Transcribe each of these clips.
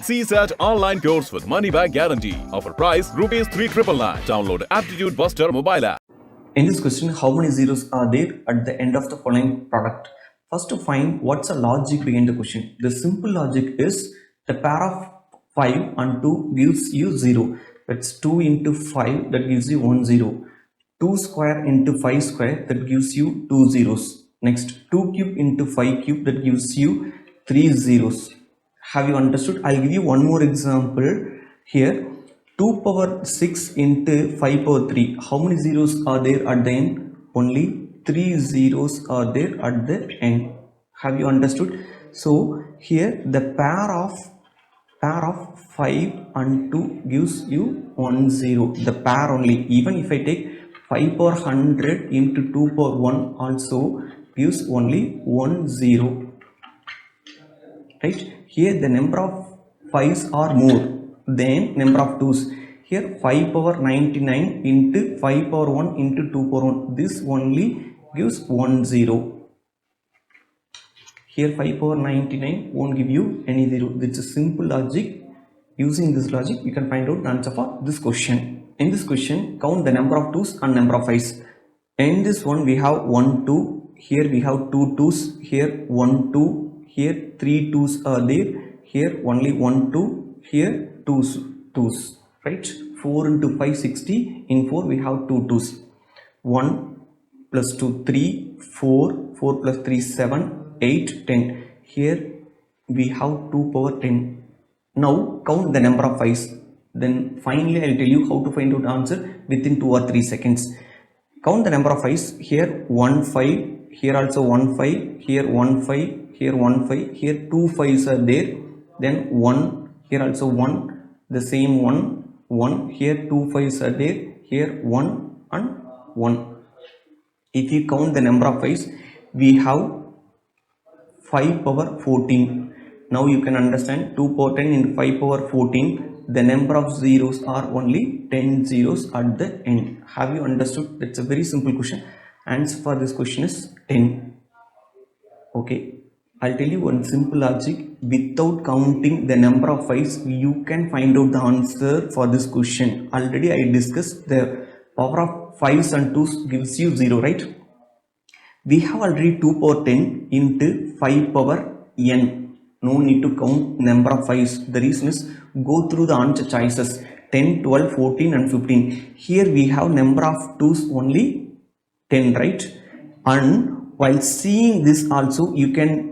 CSAT online course with money back guarantee. Offer price ₹3,999. Download Aptitude Buster mobile app. In this question, how many zeros are there at the end of the following product? First, to find what's the logic behind the question. The simple logic is the pair of 5 and 2 gives you 0. That's 2 into 5, that gives you 1 0. 2 square into 5 square, that gives you 2 zeros. Next, 2 cube into 5 cube, that gives you 3 zeros. Have you understood? I'll give you one more example here. 2 power 6 into 5 power 3. How many zeros are there at the end? Only 3 zeros are there at the end. Have you understood? So here the pair of 5 and 2 gives you 1 0. The pair only. Even if I take 5 power 100 into 2 power 1 also gives only 1 0. Right? Here the number of 5s are more than number of 2s. Here 5 power 99 into 5 power 1 into 2 power 1. This only gives 1 0. Here 5 power 99 won't give you any 0. It's a simple logic. Using this logic, you can find out the answer for this question. In this question, count the number of 2s and number of 5s. In this one, we have 1 2. Here we have 2 2s. Here 1 2. Here 3 2s are there. Here only 1 2. Here 2s. Right? 4 into 5 60. In 4 we have 2 2s. 1 plus 2 3. 4. 4 plus 3 7. 8 10. Here we have 2 power 10. Now count the number of 5s. Then finally I will tell you how to find out the answer within 2 or 3 seconds. Count the number of 5s. Here 1 5. Here also 1 5. Here 1 5. Here 1 5. Here 2 5s are there. Then 1. Here also 1. The same 1. 1. Here 2 5s are there. Here 1 and 1. If you count the number of 5s, we have 5 power 14. Now you can understand 2 power 10 into 5 power 14. The number of zeros are only 10 zeros at the end. Have you understood? That's a very simple question. Answer for this question is 10. Okay. I'll tell you one simple logic. Without counting the number of 5s, you can find out the answer for this question. Already I discussed the power of 5s and 2s gives you 0, right? We have already 2 power 10 into 5 power n. No need to count number of 5s. The reason is go through the answer choices 10, 12, 14 and 15. Here we have number of 2s only 10, right? And while seeing this also, you can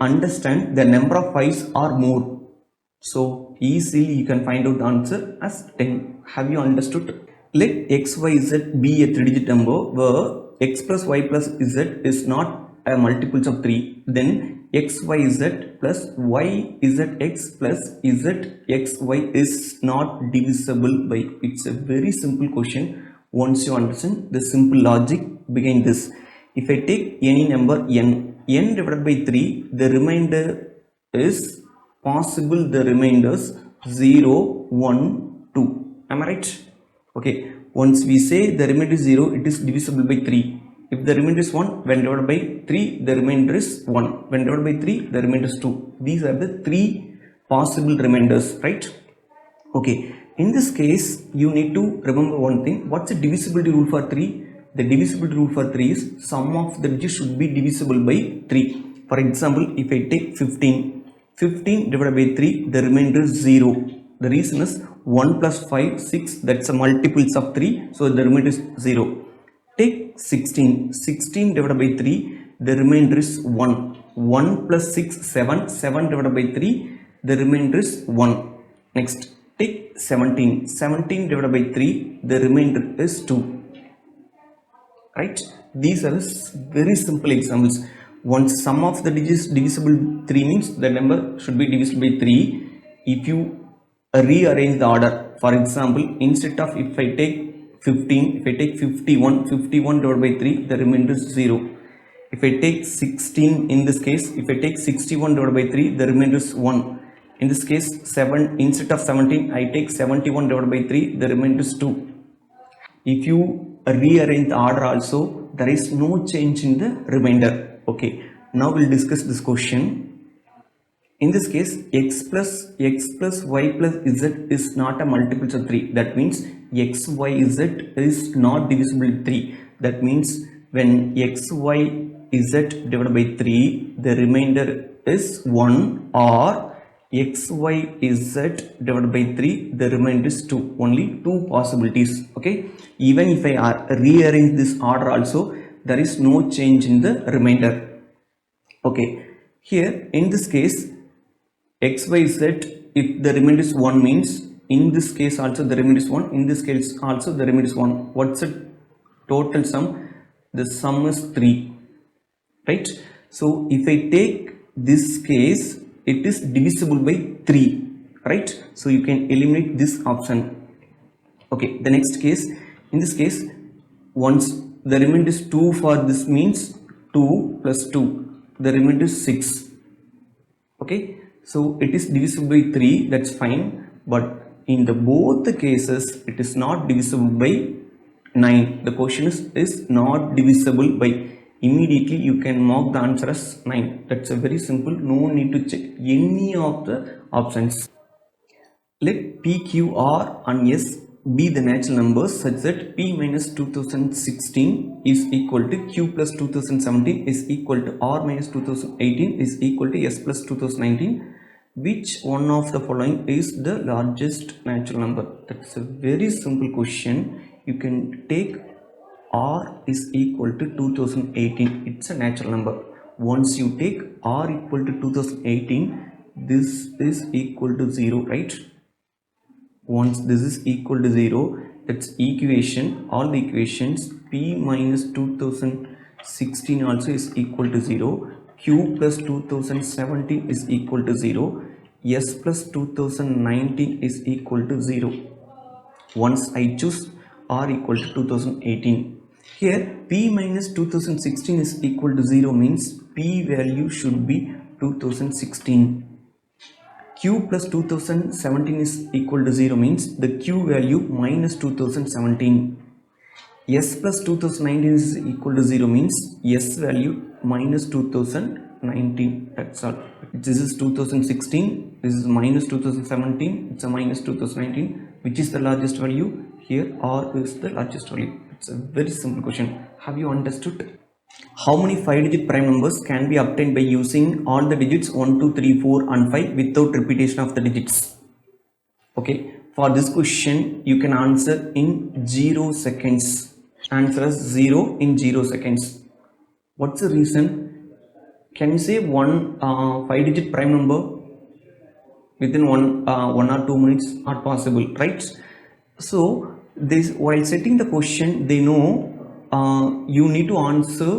understand the number of 5s are more. So easily you can find out the answer as 10. Have you understood? Let x, y, z be a 3-digit number where x plus y plus z is not a multiples of 3. Then x, y, z plus y, z, x plus z, x, y is not divisible by. It's a very simple question once you understand the simple logic behind this. If I take any number n divided by 3, the remainder is possible, the remainders 0, 1, 2. Am I right? Okay. Once we say the remainder is 0, it is divisible by 3. If the remainder is 1, when divided by 3, the remainder is 1. When divided by 3, the remainder is 2. These are the 3 possible remainders, right? Okay. In this case, you need to remember one thing. What's the divisibility rule for 3? The divisibility rule for 3 is sum of the digits should be divisible by 3. For example, if I take 15 divided by 3, the remainder is 0. The reason is 1 plus 5, 6, that's a multiples of 3, so the remainder is 0. Take 16 divided by 3, the remainder is 1. 1 plus 6, 7 divided by 3, the remainder is 1. Next, take 17 divided by 3, the remainder is 2. Right? These are very simple examples. Once sum of the digits divisible 3 means the number should be divisible by 3. If you rearrange the order, for example, instead of if I take 15, if I take 51 divided by 3, the remainder is 0. If I take 16, in this case, if I take 61 divided by 3, the remainder is 1. In this case, 7, instead of 17, I take 71 divided by 3, the remainder is 2. If you rearrange the order also, there is no change in the remainder. Okay, now we'll discuss this question. In this case, x plus y plus z is not a multiple of 3. That means x, y, z is not divisible by 3. That means when x, y, z divided by 3, the remainder is 1, or x, y, z divided by 3, the remainder is 2. Only two possibilities. Okay. Even if I rearrange this order also, there is no change in the remainder. Okay. Here in this case, x, y, z, if the remainder is 1 means in this case also the remainder is 1, in this case also the remainder is 1. What's the total sum? The sum is 3, right? So if I take this case, it is divisible by 3, right? So you can eliminate this option. Okay, the next case, in this case, once the remainder is 2 for this means 2 plus 2, the remainder is 6. Okay, so it is divisible by 3, that's fine, but in the both the cases it is not divisible by 9. The question is not divisible by. Immediately you can mark the answer as 9. That's a very simple, no need to check any of the options. Let p, q, r and s be the natural numbers such that p minus 2016 is equal to q plus 2017 is equal to r minus 2018 is equal to s plus 2019. Which one of the following is the largest natural number? That's a very simple question. You can take r is equal to 2018. It's a natural number. Once you take r equal to 2018, this is equal to 0, right? Once this is equal to 0, that's equation, all the equations, p minus 2016 also is equal to 0, q plus 2017 is equal to 0, s plus 2019 is equal to 0. Once I choose r equal to 2018, here p minus 2016 is equal to 0 means p value should be 2016. q plus 2017 is equal to 0 means the q value minus 2017. s plus 2019 is equal to 0 means s value minus 2019. That's all. This is 2016, this is minus 2017, it's a minus 2019. Which is the largest value? Here r is the largest value. It's a very simple question. Have you understood? How many 5-digit prime numbers can be obtained by using all the digits 1, 2, 3, 4 and 5 without repetition of the digits? Okay, for this question you can answer in 0 seconds. Answer as 0 in 0 seconds. What's the reason? Can you say one 5-digit prime number within 1 or 2 minutes? Not possible, right? So this, while setting the question, they know you need to answer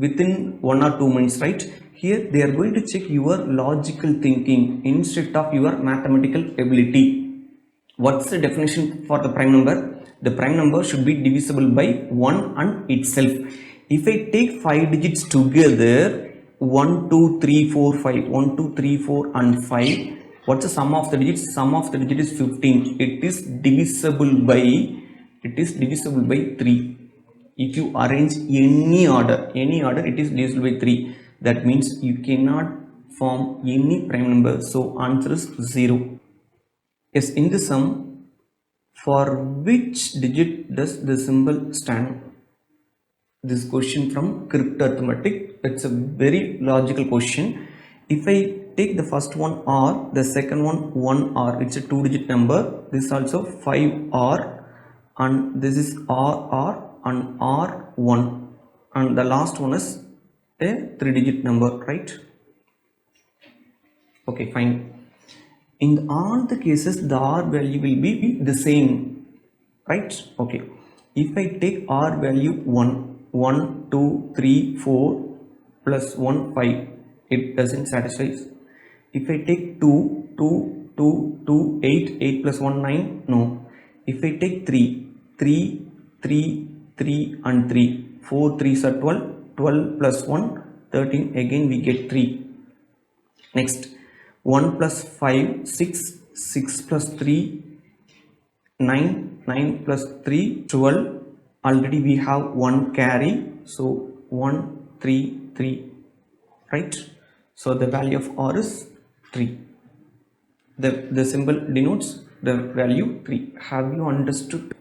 within 1 or 2 minutes, right? Here they are going to check your logical thinking instead of your mathematical ability. What's the definition for the prime number? The prime number should be divisible by 1 and itself. If I take 5 digits together, 1, 2, 3, 4, 5, 1, 2, 3, 4 and 5, what's the sum of the digits? Sum of the digit is 15. It is divisible by 3. If you arrange any order, it is divisible by 3. That means you cannot form any prime number. So answer is 0. Yes, in the sum, for which digit does the symbol stand? This question from cryptarithmetic. It's a very logical question. If I take the first one r, the second one 1r, it's a 2-digit number. This also 5r, and this is rr and r1, and the last one is a 3-digit number, right? Okay, fine. In all the cases, the r value will be the same, right? Okay. If I take r value 1, 2, 3, 4 plus 1, 5, it doesn't satisfy. If I take 2, 8 plus 1, 9, no. If I take 3 and 3, 4 3s are 12 plus 1, 13, again we get 3. Next, 1 plus 5, 6 plus 3, 9 plus 3, 12. Already we have 1 carry, so 1, 3, 3, right? So the value of r is 3. The symbol denotes the value 3. Have you understood?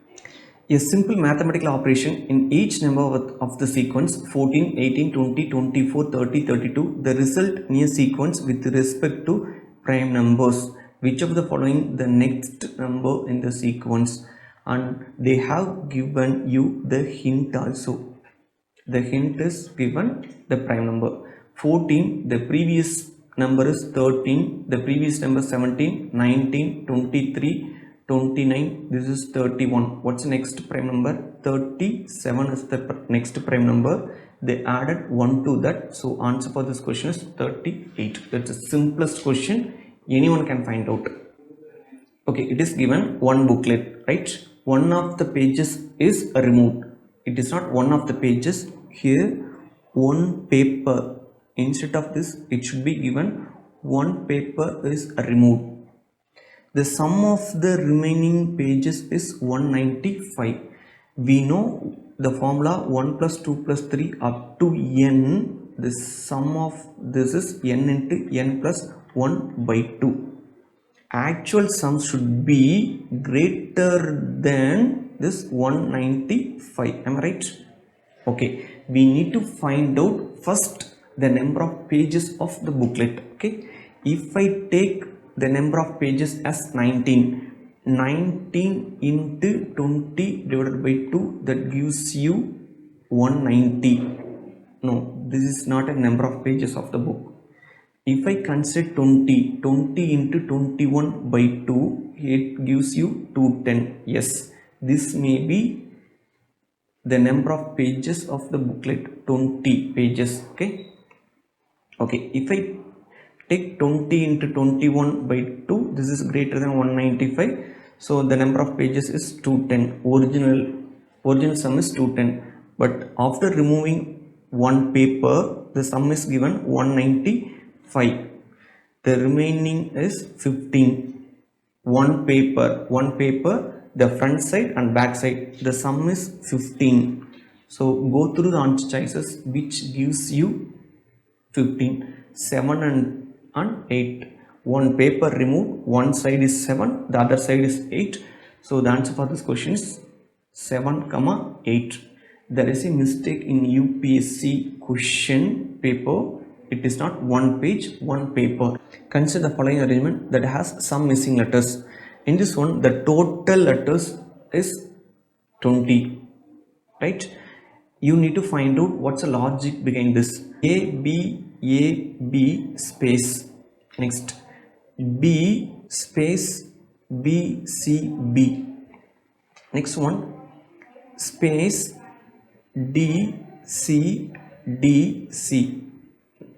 A simple mathematical operation in each number of the sequence 14, 18, 20, 24, 30, 32. The result in a sequence with respect to prime numbers. Which of the following the next number in the sequence? And they have given you the hint also. The hint is given the prime number. 14, the previous number is 13, the previous number 17, 19, 23, 29, this is 31. What's the next prime number? 37 is the next prime number. They added 1 to that, so answer for this question is 38. That's the simplest question anyone can find out. Okay, it is given one booklet, right? One of the pages is removed. It is not one of the pages. Here one paper, instead of this it should be given one paper is removed. The sum of the remaining pages is 195. We know the formula 1 plus 2 plus 3 up to n. The sum of this is n into n plus 1 by 2. Actual sum should be greater than this 195. Am I right? Okay, we need to find out first the number of pages of the booklet. Okay, if I take the number of pages as 19 into 20 divided by 2, that gives you 190. No, this is not a number of pages of the book. If I consider 20 into 21 by 2, it gives you 210. Yes, this may be the number of pages of the booklet, 20 pages. Okay, if I take 20 into 21 by 2, this is greater than 195, so the number of pages is 210. Original sum is 210, but after removing one paper, the sum is given 195. The remaining is 15. One paper, the front side and back side, the sum is 15. So go through the answer choices, which gives you 15. 7 and 8. One paper removed, one side is 7, the other side is 8. So the answer for this question is 7, 8. There is a mistake in UPSC question paper. It is not one page, one paper. Consider the following arrangement that has some missing letters. In this one, the total letters is 20, right? You need to find out what's the logic behind this. A, B space. Next, B space B, C, B. Next one, space D, C, D, C.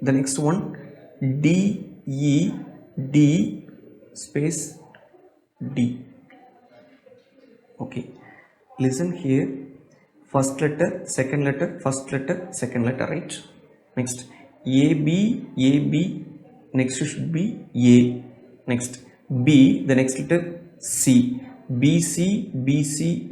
The next one, D, E, D space D. Okay, listen here. First letter, second letter, first letter, second letter, right? Next, A, B, next should be A. Next, B, the next letter C, B, C,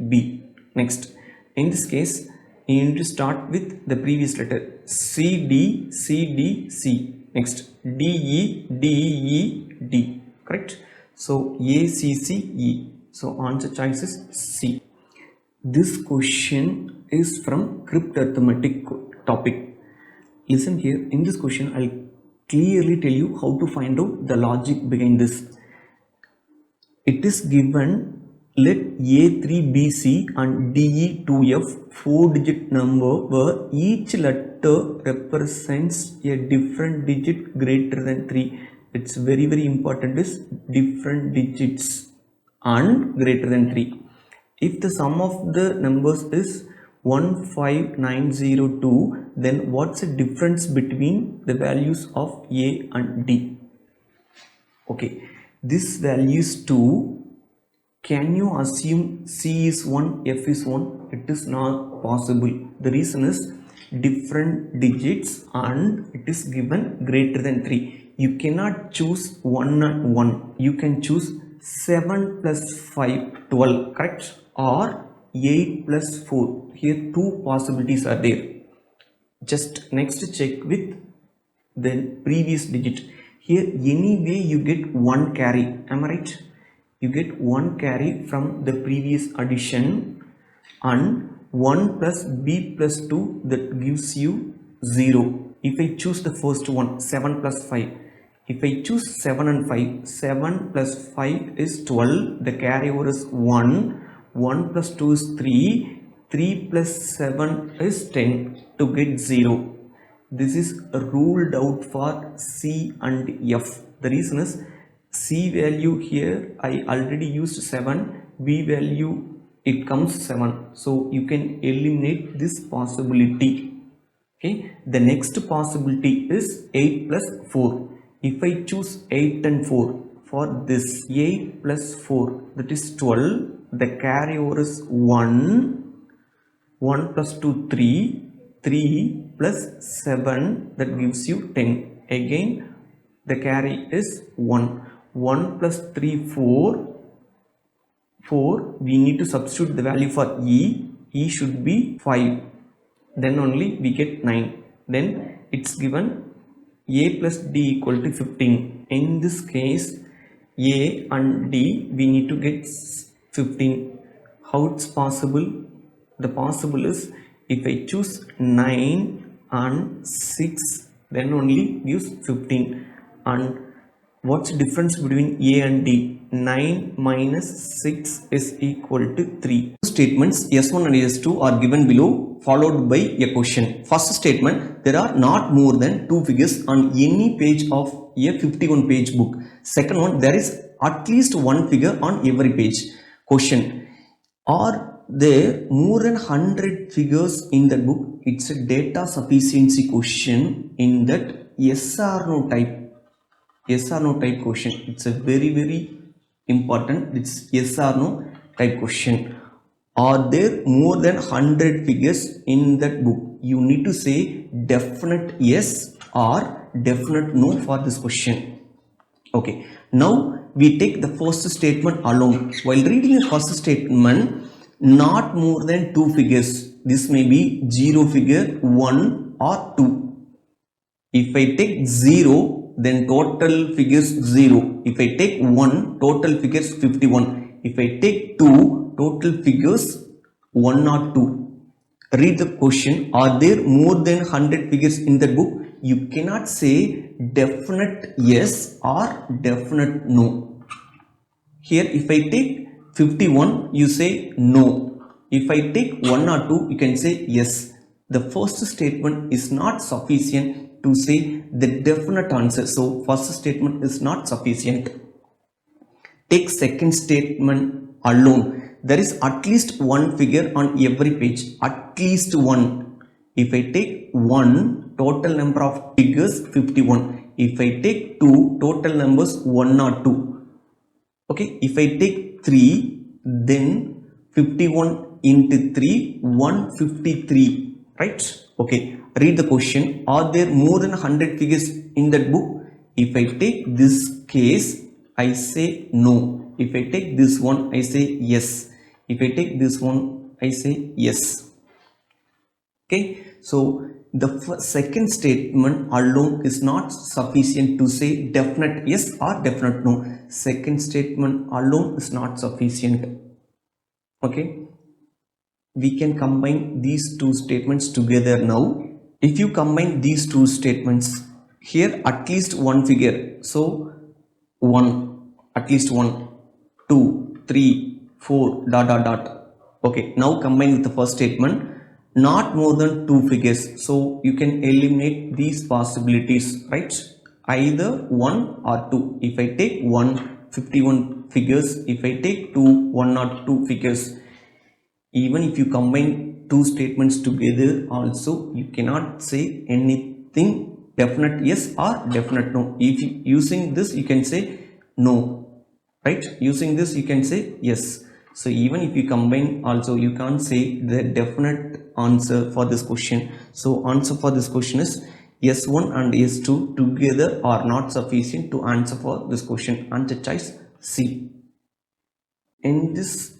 B. Next, in this case, you need to start with the previous letter C, D, C. Next, D, E, D. Correct? So, A, C, E. So, answer choice is C. This question is from crypt arithmetic topic. Listen here. In this question, I'll clearly tell you how to find out the logic behind this. It is given, let A3BC and DE2F 4-digit number where each letter represents a different digit greater than 3. It's very important is different digits and greater than 3. If the sum of the numbers is 15902, then what's the difference between the values of A and D? Okay, this value is 2. Can you assume C is 1, F is 1? It is not possible. The reason is different digits and it is given greater than 3. You cannot choose 1 and 1. You can choose 7 plus 5, 12, correct? Or 8 plus 4. Here two possibilities are there. Just next check with the previous digit. Here anyway you get one carry, am I right? You get one carry from the previous addition, and 1 plus b plus 2 that gives you 0. If I choose the first one, 7 plus 5, if I choose 7 and 5, 7 plus 5 is 12, the carry over is 1, 1 plus 2 is 3, 3 plus 7 is 10 to get 0. This is ruled out for C and F. The reason is C value here I already used 7, B value it comes 7, so you can eliminate this possibility. Okay, the next possibility is 8 plus 4. If I choose 8 and 4 for this, 8 plus 4 that is 12, the carry over is 1, 1 plus 2 3, 3 plus 7 that gives you 10. Again the carry is 1, 1 plus 3 4, 4 we need to substitute the value for E should be 5, then only we get 9. Then it's given A plus D equal to 15. In this case A and D we need to get 15. How it's possible? The possible is if I choose 9 and 6, then only gives 15. And what's the difference between A and D? 9 minus 6 is equal to 3. Statements S1 and S2 are given below, followed by a question. First statement, there are not more than 2 figures on any page of a 51 page book. Second one, there is at least one figure on every page. Question, are there more than 100 figures in the book? It's a data sufficiency question in that yes or no type. Yes or no type question. It's a very important. It's yes or no type question. Are there more than 100 figures in that book? You need to say definite yes or definite no for this question. Okay, now we take the first statement alone. While reading the first statement, not more than 2 figures. This may be 0 figure, 1 or 2. If I take 0, then total figures 0. If I take 1, total figures 51. If I take 2, total figures 1 or 2. Read the question. Are there more than 100 figures in the book? You cannot say definite yes or definite no. Here if I take 51, you say no. If I take 1 or 2, you can say yes. The first statement is not sufficient to say the definite answer. So first statement is not sufficient. Take second statement alone. There is at least one figure on every page. At least one. If I take 1, total number of figures 51. If I take 2, total numbers 1 or 2. Okay, if I take 3, then 51 into 3, 153, right? Okay, read the question. Are there more than 100 figures in that book? If I take this case, I say no. If I take this one, I say yes. If I take this one, I say yes. Okay, so the second statement alone is not sufficient to say definite yes or definite no. Second statement alone is not sufficient. Okay, we can combine these two statements together now. If you combine these two statements, here at least one figure, so 1, at least 1, 2, 3, 4, dot dot dot. Okay, now combine with the first statement, not more than 2 figures, so you can eliminate these possibilities, right? Either 1 or 2. If I take 1, 51 figures. If I take 2, 1 or 2 figures. Even if you combine two statements together also, you cannot say anything definite yes or definite no. If you, using this you can say no, right? Using this you can say yes. So even if you combine also, you can't say the definite answer for this question. So answer for this question is S1 and S2 together are not sufficient to answer for this question. Answer choice C. In this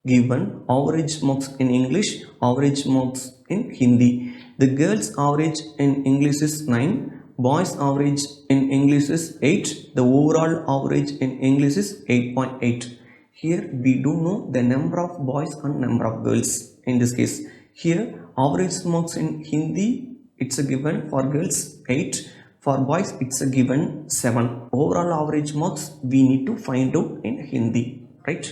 given, average marks in English, average marks in Hindi. The girls' average in English is 9, boys average in English is 8. The overall average in English is 8.8. Here we do know the number of boys and number of girls in this case. Here average marks in Hindi, it's a given for girls 8. For boys it's a given 7. Overall average marks we need to find out in Hindi, right?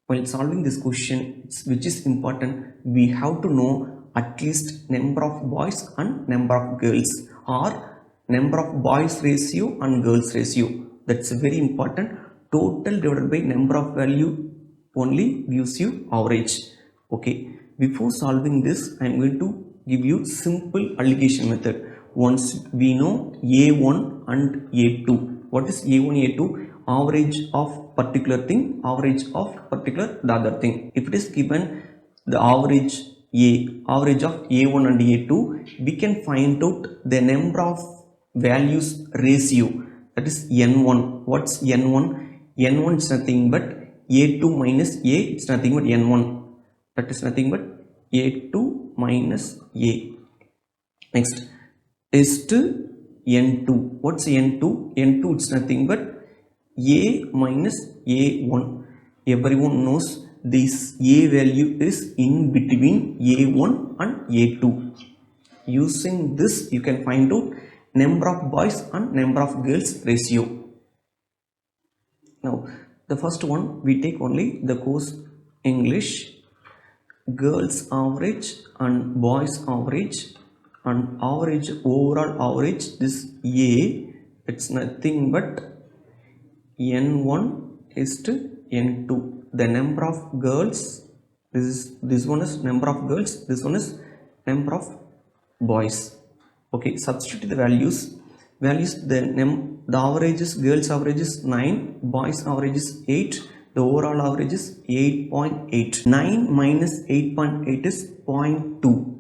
While solving this question, which is important, we have to know at least number of boys and number of girls, or number of boys ratio and girls ratio. That's very important. Total divided by number of value only gives you average. Okay, before solving this, I am going to give you simple allegation method. Once we know A1 and A2. What is A1, A2? Average of particular thing, average of particular the other thing. If it is given the average average of A1 and A2, we can find out the number of values ratio, that is N1. What's N1? N1 is nothing but A2 minus A, it's nothing but N1. That is nothing but A2 minus A. Next is to N2. What's N2? N2 is nothing but A minus A1. Everyone knows this A value is in between A1 and A2. Using this you can find out number of boys and number of girls ratio. Now the first one we take only the course English. Girls average and boys average, and average, overall average, this A, it's nothing but N1 is to N2. The number of girls, this one is number of girls, this one is number of boys. Okay, substitute the values. The average is, girls average is 9, boys average is 8, the overall average is 8.8. 9 minus 8.8 is 0.2.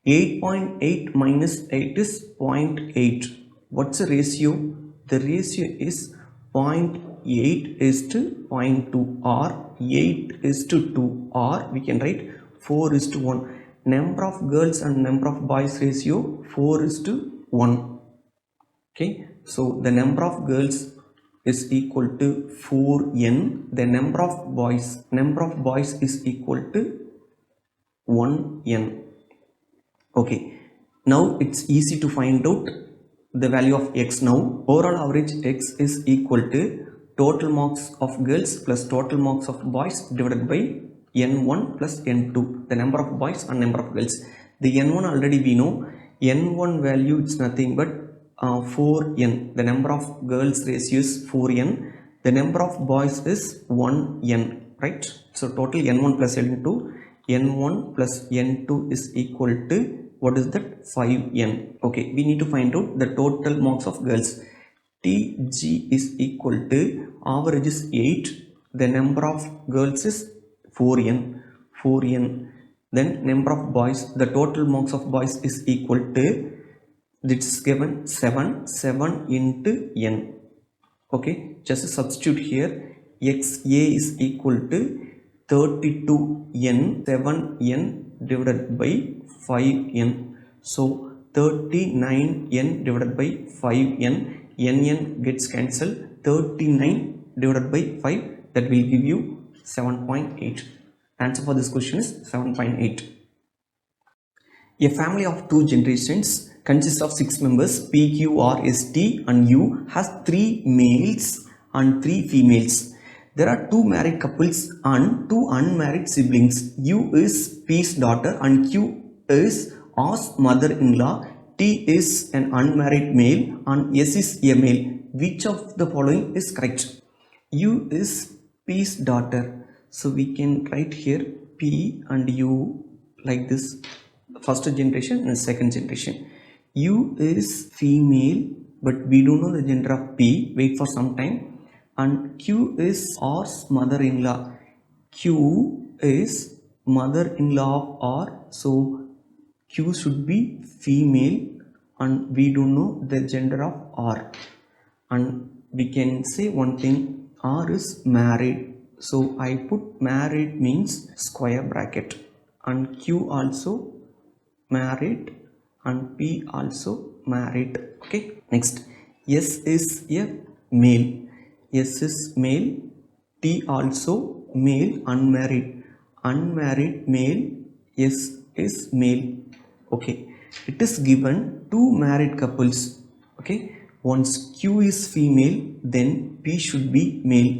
8.8 minus 8 is 0.8. What's the ratio? The ratio is 0.8 is to 0.2, or 8 is to 2, or we can write 4 is to 1. Number of girls and number of boys ratio 4 is to 1. Okay, so the number of girls is equal to 4n. The number of boys is equal to 1n. Okay, now it's easy to find out the value of x. Now overall average x is equal to total marks of girls plus total marks of boys divided by n1 plus n2, the number of boys and number of girls. The n1 already we know. N1 value it's nothing but 4n. The number of girls ratio is 4n. The number of boys is 1n, right? So total n1 plus n2, n1 plus n2 is equal to, what is that? 5n. Okay, we need to find out the total marks of girls. Tg is equal to, average is 8, the number of girls is 4n. Then number of boys, the total marks of boys is equal to, this is given 7 into n. Okay, just substitute here. Xa is equal to 32n, 7n divided by 5n. So 39n divided by 5n, n gets cancelled. 39 divided by 5, that will give you 7.8. Answer for this question is 7.8. A family of 2 generations consists of 6 members. P, Q, R, S, T and U has 3 males and 3 females. There are 2 married couples and 2 unmarried siblings. U is P's daughter and Q is R's mother-in-law. T is an unmarried male and S is a male. Which of the following is correct? U is P's daughter. So we can write here P and U like this. First generation and second generation. U is female, but we don't know the gender of P. Wait for some time. And Q is R's mother-in-law. Q is mother-in-law of R. So Q should be female, and we don't know the gender of R. And we can say one thing, R is married. So I put married means square bracket, and Q also married and P also married. Okay, next, S is a male. S is male. T also male, unmarried. Unmarried male. S is male. Okay, it is given two married couples. Okay, once Q is female, then P should be male.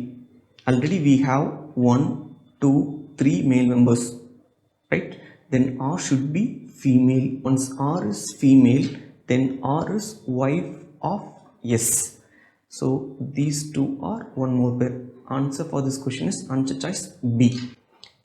Already we have 1, 2, 3 male members, right? Then R should be female. Once R is female, then R is wife of S. So these two are one more pair. Answer for this question is answer choice B.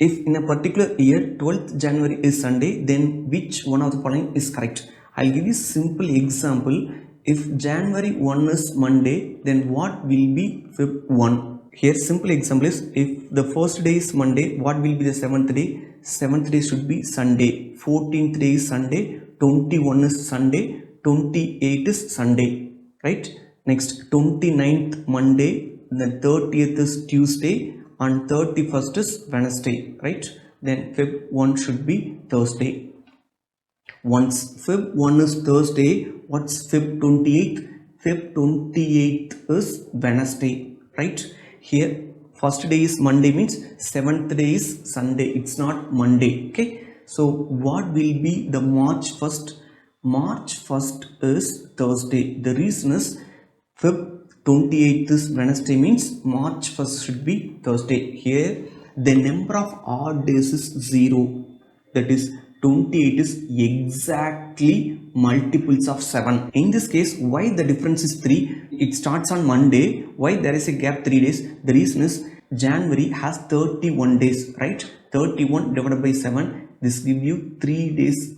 If in a particular year 12th January is Sunday, then which one of the following is correct? I'll give you simple example. If January 1 is Monday, then what will be Feb 1? Here simple example is, if the first day is Monday, what will be the 7th day? 7th day should be Sunday. 14th day is Sunday. 21 is Sunday. 28 is Sunday. Right? Next, 29th Monday. The 30th is Tuesday. And 31st is Wednesday. Right? Then Feb 1 should be Thursday. Once Feb 1 is Thursday, what's Feb 28th? Feb 28th is Wednesday. Right? Here first day is Monday means 7th day is Sunday. It's not Monday. Okay. So what will be the March 1st? March 1st is Thursday. The reason is Feb 28th is Wednesday means March 1st should be Thursday. Here the number of odd days is 0. That is 28 is exactly multiples of 7. In this case, why the difference is 3? It starts on Monday. Why there is a gap 3 days? The reason is January has 31 days, right? 31 divided by 7. This gives you 3 days,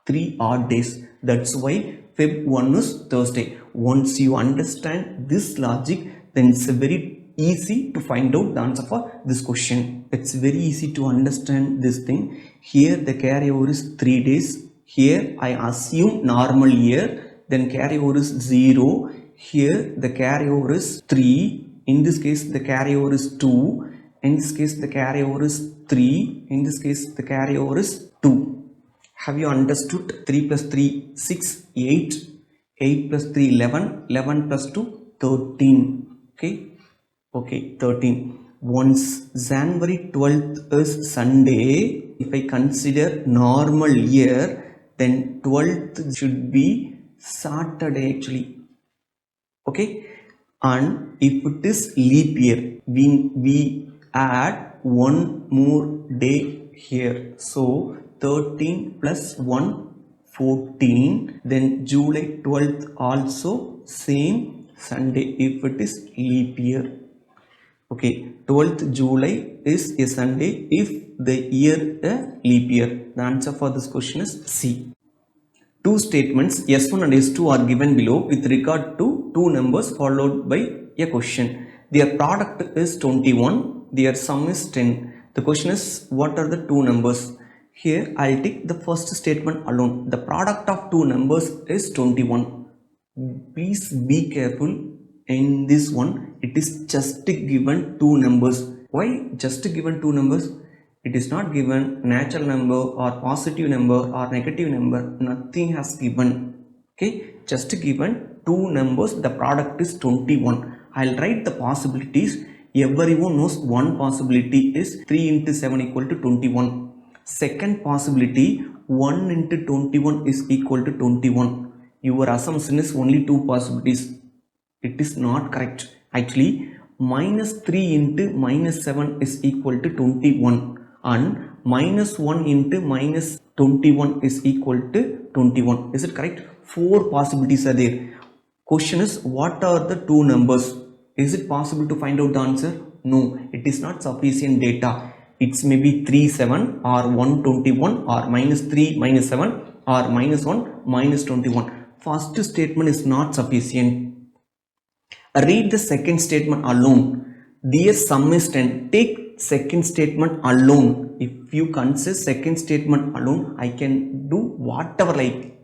3 odd days. That's why Feb 1 is Thursday. Once you understand this logic, then it's very easy to find out the answer for this question. It's very easy to understand this thing. Here the carryover is 3 days. Here I assume normal year. Then carryover is 0. Here the carryover is 3. In this case the carryover is 2. In this case the carryover is 3. In this case the carryover is 2. Have you understood? 3 plus 3 6 8. 8 plus 3 11. 11 plus 2 13. Okay, 13. Once January 12th is Sunday, if I consider normal year, then 12th should be Saturday actually. Okay, and if it is leap year, we add one more day here. So 13 plus 1, 14. Then July 12th also same Sunday if it is leap year. Okay, 12th July is a Sunday if the year a leap year. The answer for this question is C. Two statements S1 and S2 are given below with regard to two numbers followed by a question. Their product is 21, their sum is 10. The question is, what are the two numbers? Here I'll take the first statement alone. The product of two numbers is 21. Please be careful. In this one, it is just given two numbers. Why just given two numbers? It is not given natural number or positive number or negative number. Nothing has given. Okay, just given two numbers. The product is 21. I'll write the possibilities. Everyone knows one possibility is 3 into 7 equal to 21. Second possibility, 1 into 21 is equal to 21. Your assumption is only two possibilities. It is not correct. Actually, minus 3 into minus 7 is equal to 21 and minus 1 into minus 21 is equal to 21. Is it correct? Four possibilities are there. Question is, what are the two numbers? Is it possible to find out the answer? No, it is not sufficient data. It's maybe 3, 7 or 1, 21 or minus 3, minus 7 or minus 1, minus 21. First statement is not sufficient. Read the second statement alone. Their sum is 10. Take second statement alone. If you consider second statement alone, I can do whatever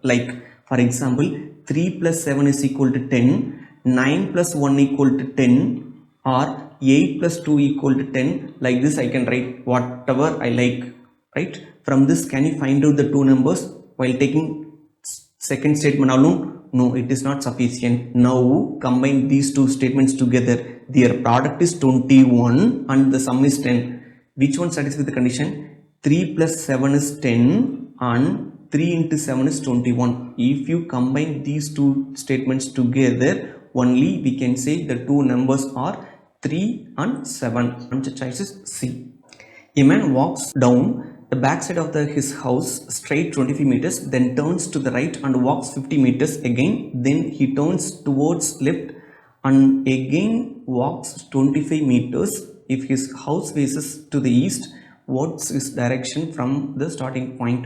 like. For example, 3 plus 7 is equal to 10. 9 plus 1 equal to 10. Or 8 plus 2 equal to 10. Like this I can write whatever I like. Right? From this, can you find out the two numbers while taking Second statement alone, no, it is not sufficient. Now combine these two statements together. Their product is 21 and the sum is 10. Which one satisfies the condition? 3 plus 7 is 10 and 3 into 7 is 21. If you combine these two statements together, only we can say the two numbers are 3 and 7. And the choice is C. A man walks down the backside of his house straight 25 meters, then turns to the right and walks 50 meters again. Then he turns towards left and again walks 25 meters. If his house faces to the east, what's his direction from the starting point?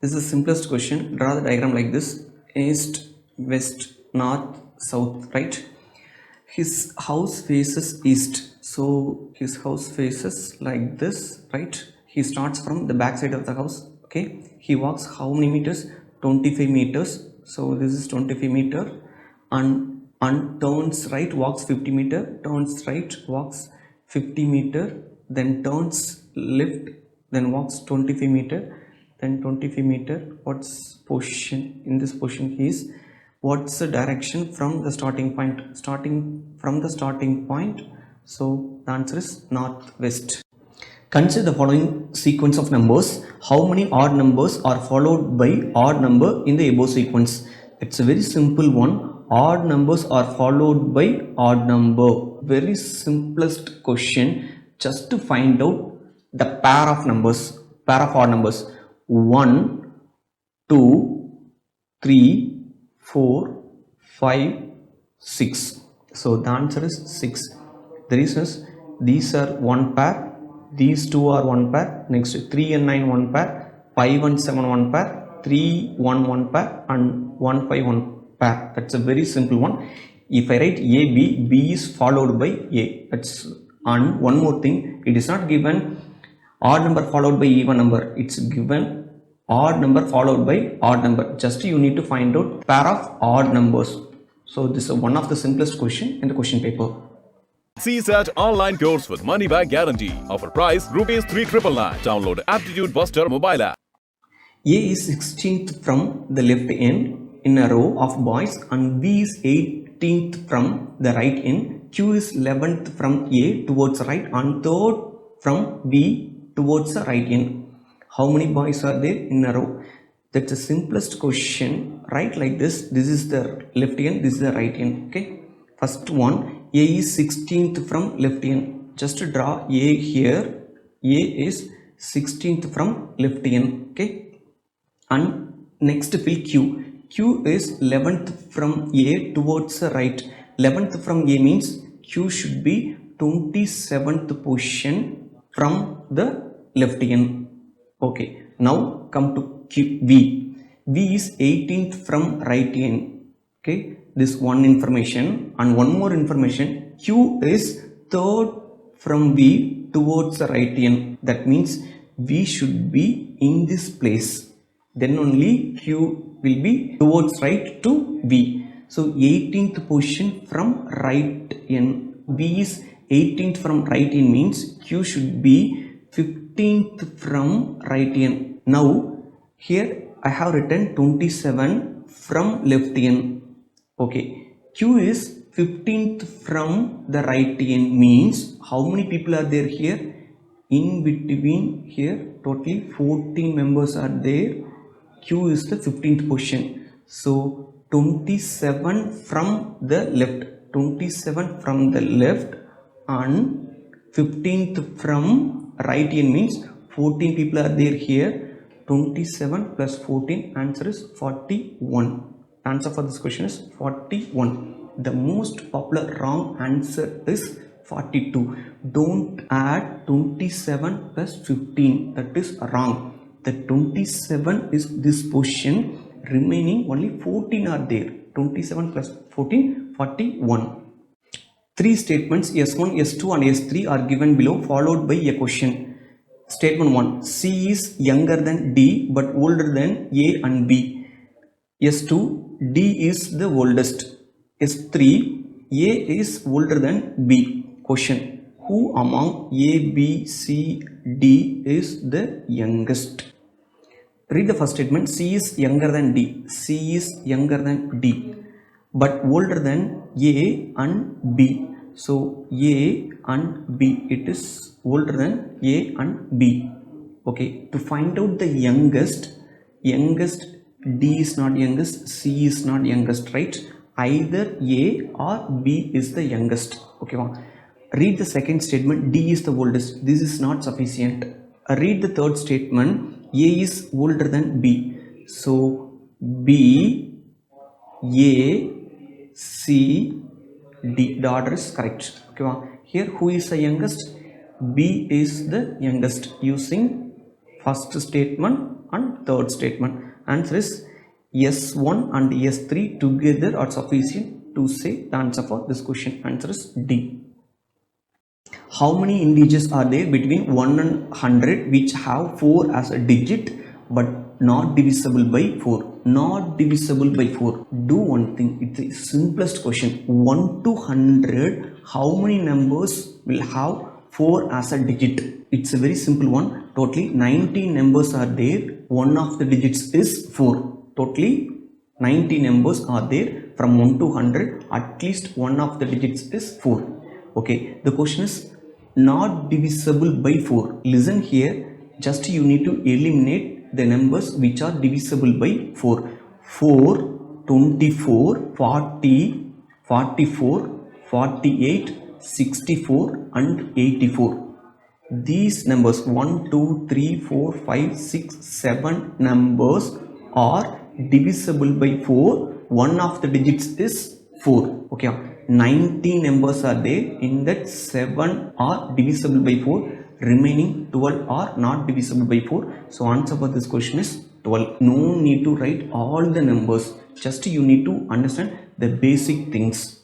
This is the simplest question. Draw the diagram like this: east, west, north, south, right? His house faces east, so his house faces like this, right? He starts from the back side of the house. Okay, he walks how many meters? 25 meters. So this is 25 meter, and turns right, walks 50 meter, turns right, walks 50 meter, then turns left, then walks 25 meter, then 25 meter. What's position? In this position he is. What's the direction from the starting point? Starting from the starting point, so the answer is northwest. Consider the following sequence of numbers. How many odd numbers are followed by odd number in the above sequence? It's a very simple one. Odd numbers are followed by odd number. Very simplest question. Just to find out the pair of numbers, pair of odd numbers. 1, 2, 3, 4, 5, 6. So the answer is 6. The reason is these are one pair, these two are one pair, next 3 and 9 one pair, 5 and 7 one pair, 3, 1 one pair, and 1, 5 one pair. That's a very simple one. If I write A, B, B is followed by A. That's, and one more thing, it is not given odd number followed by even number. It's given odd number followed by odd number. Just you need to find out pair of odd numbers. So this is one of the simplest question in the question paper. CSAT online course with money back guarantee. Offer price ₹3,999. Download Aptitude Buster mobile app. A is 16th from the left end in a row of boys and B is 18th from the right end. Q is 11th from A towards right and 3rd from B towards the right end. How many boys are there in a row? That's the simplest question. Write like this. This is the left end, this is the right end. Okay. First one, A is 16th from left end. Just draw A here. A is 16th from left end. Okay. And next fill Q. Q is 11th from A towards the right. 11th from A means Q should be 27th position from the left end. Okay. Now come to Q, V. V is 18th from right end. Okay. This one information, and one more information. Q is 3rd from V towards the right end. That means V should be in this place. Then only Q will be towards right to V. So 18th position from right end. V is 18th from right end means Q should be 15th from right end. Now here I have written 27 from left end. Okay, Q is 15th from the right end means how many people are there here? In between here, totally 14 members are there. Q is the 15th position. So 27 from the left, 27 from the left and 15th from right end means 14 people are there here. 27 plus 14, answer is 41. Answer for this question is 41. The most popular wrong answer is 42. Don't add 27 plus 15. That is wrong. The 27 is this position. Remaining only 14 are there. 27 plus 14, 41. Three statements S1, S2 and S3 are given below, followed by a question. Statement 1. C is younger than D but older than A and B. S2. D is the oldest. S3. A is older than B. Question. Who among A, B, C, D is the youngest? Read the first statement. C is younger than D. C is younger than D, but older than A and B. So A and B, it is older than A and B. Okay, to find out the youngest, D is not youngest, C is not youngest, right? Either A or B is the youngest. Okay, read the second statement. D is the oldest. This is not sufficient. Read the third statement. A is older than B. So B, A, C, D. The order is correct. Okay, here who is the youngest? B is the youngest using first statement and third statement. Answer is S1 and S3 together are sufficient to say the answer for this question. Answer is D. How many integers are there between 1 and 100 which have 4 as a digit but not divisible by 4? Not divisible by 4. Do one thing. It's the simplest question. 1 to 100, how many numbers will have 4 as a digit? It's a very simple one. Totally 90 numbers are there. One of the digits is 4. Totally 90 numbers are there. From 1 to 100, at least one of the digits is 4. Okay, the question is not divisible by 4. Listen here, just you need to eliminate the numbers which are divisible by 4. 4, 24, 40, 44, 48, 64 and 84. These numbers 1, 2, 3, 4, 5, 6, 7 numbers are divisible by 4. One of the digits is 4. Okay, 90 numbers are there. In that 7 are divisible by 4. Remaining 12 are not divisible by 4. So answer for this question is 12. No need to write all the numbers. Just you need to understand the basic things.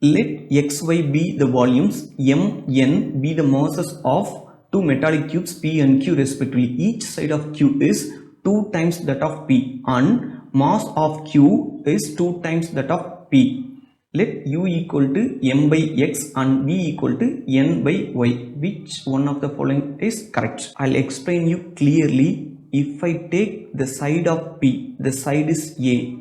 Let XY be the volumes, M, N be the masses of two metallic cubes P and Q respectively. Each side of Q is 2 times that of P and mass of Q is 2 times that of P. Let U equal to M by X and V equal to N by Y. Which one of the following is correct? I'll explain you clearly. If I take the side of P, the side is A.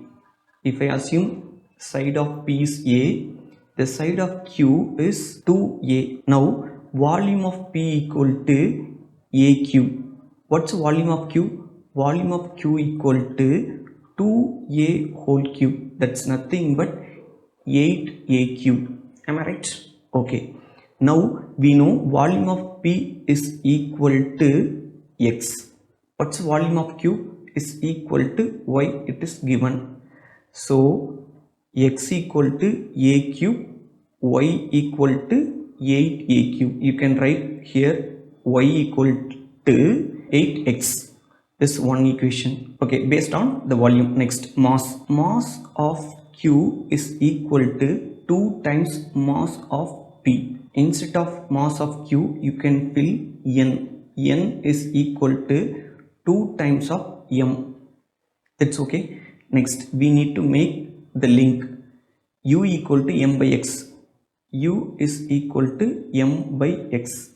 If I assume side of P is A, the side of Q is 2A. Now volume of P equal to AQ. What's volume of Q? Volume of Q equal to 2A whole cube. That's nothing but 8AQ. Am I right? Okay. Now we know volume of P is equal to X. What's volume of Q? Is equal to Y. It is given. So X equal to A cube, Y equal to 8AQ. You can write here Y equal to 8X. This one equation. Okay, based on the volume. Next, mass. Mass of Q is equal to 2 times mass of P. Instead of mass of Q, you can fill N. N is equal to 2 times of M. That's okay. Next, we need to make the link. U equal to M by X. U is equal to M by X.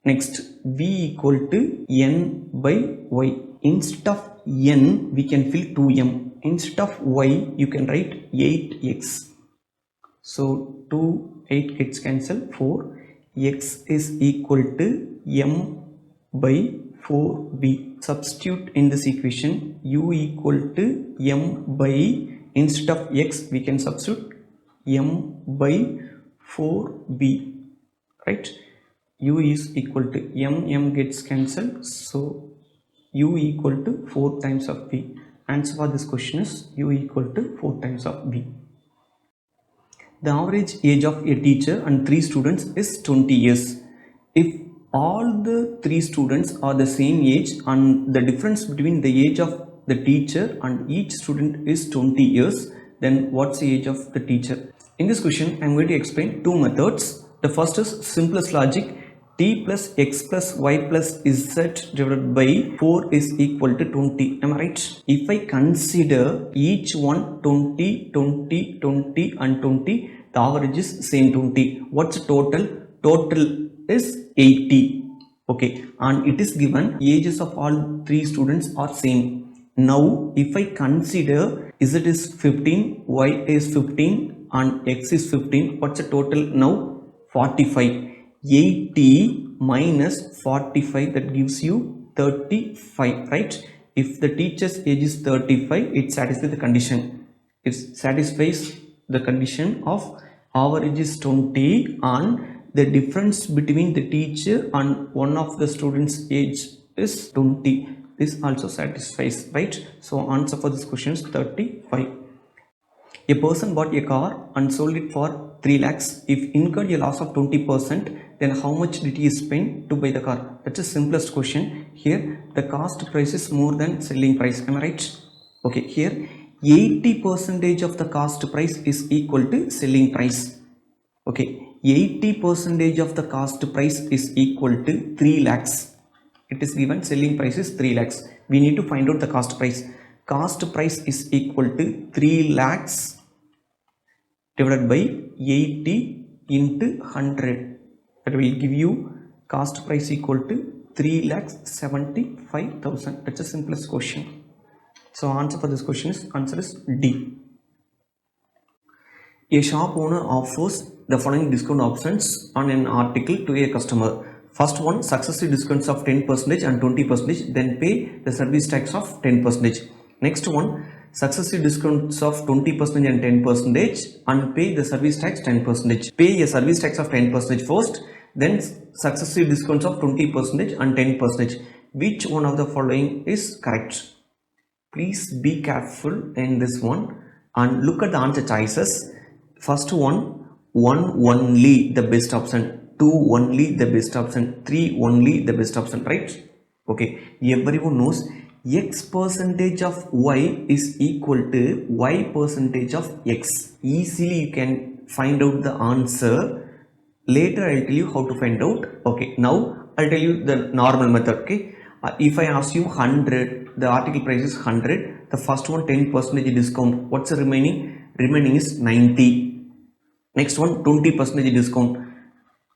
Next, V equal to N by Y. Instead of N, we can fill 2M. Instead of Y, you can write 8X. So 2, 8 gets cancelled. 4. X is equal to M by 4V. Substitute in this equation. U equal to M by, instead of X, we can substitute M by 4B. Right? U is equal to M gets cancelled. So U equal to 4 times of V. Answer for this question is U equal to 4 times of V. The average age of a teacher and 3 students is 20 years. If all the 3 students are the same age and the difference between the age of the teacher and each student is 20 years, then what's the age of the teacher? In this question, I am going to explain 2 methods. The first is simplest logic. T plus X plus Y plus Z divided by 4 is equal to 20. Am I right? If I consider each one 20, 20, 20 and 20, the average is same 20. What's total? Total is 80. Okay, and it is given ages of all three students are same. Now if I consider z is 15, y is 15 and x is 15, what's the total now? 45. 80 minus 45, that gives you 35, right? If the teacher's age is 35, it satisfies the condition. It satisfies the condition of average is 20 and the difference between the teacher and one of the students age is 20. This also satisfies, right? So answer for this question is 35. A person bought a car and sold it for 3 lakhs. If incurred a loss of 20%, then how much did he spend to buy the car? That's the simplest question. Here the cost price is more than selling price. Am I right? Okay, here 80% of the cost price is equal to selling price. Okay, 80% of the cost price is equal to 3 lakhs. It is given selling price is 3 lakhs. We need to find out the cost price. Cost price is equal to 3 lakhs divided by 80 into 100. That will give you cost price equal to 3,75,000. That's the simplest question. So answer for this question is answer is D. A shop owner offers the following discount options on an article to a customer. First one, successive discounts of 10% and 20%, then pay the service tax of 10%. Next one, successive discounts of 20% and 10% and pay the service tax 10%. Pay a service tax of 10% first, then successive discounts of 20% and 10%. Which one of the following is correct? Please be careful in this one and look at the answer choices. First one only the best option, 2 only the best option, 3 only the best option, right? Okay, everyone knows x percentage of y is equal to y percentage of x. Easily you can find out the answer. Later I'll tell you how to find out. Okay, now I'll tell you the normal method. Okay, if I ask you 100, the article price is 100, the first one 10% discount, what's the remaining? Remaining is 90. Next one 20% discount.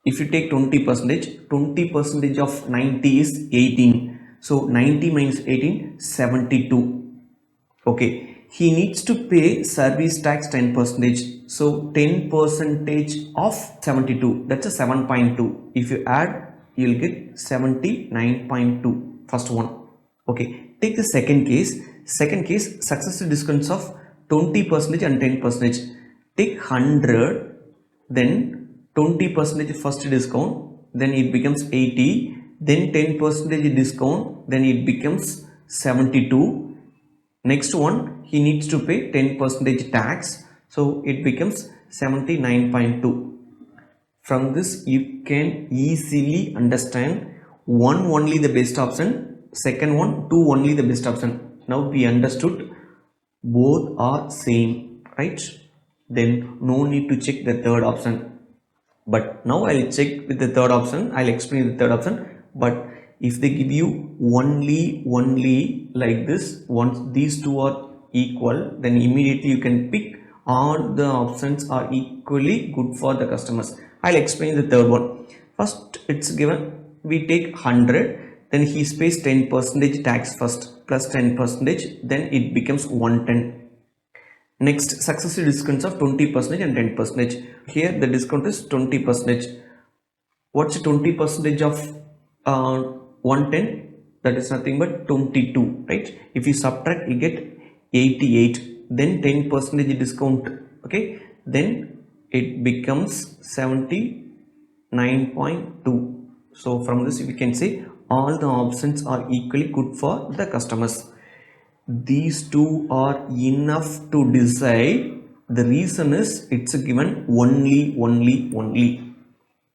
If you take 20% of 90 is 18. So 90 minus 18, 72. Okay, he needs to pay service tax 10%. So 10% of 72, that's a 7.2. If you add, you'll get 79.2. First one. Okay, take the second case. Second case, successive discounts of 20% and 10%. Take 100, then 20% first discount, then it becomes 80, then 10% discount, then it becomes 72. Next one, he needs to pay 10% tax, so it becomes 79.2. From this you can easily understand one only the best option, second one 2 only the best option. Now we understood both are same, right? Then no need to check the third option. But now I'll check with the third option. I'll explain the third option. But if they give you only like this, once these two are equal, then immediately you can pick all the options are equally good for the customers. I'll explain the third one. First, it's given we take 100, then he pays 10% tax first plus 10%, then it becomes 110. Next, successive discounts of 20% and 10%. Here the discount is 20%. What's 20% of 110? That is nothing but 22, right? If you subtract, you get 88. Then 10% discount. Okay, then it becomes 79.2. So from this we can say all the options are equally good for the customers. These two are enough to decide. The reason is it's a given only.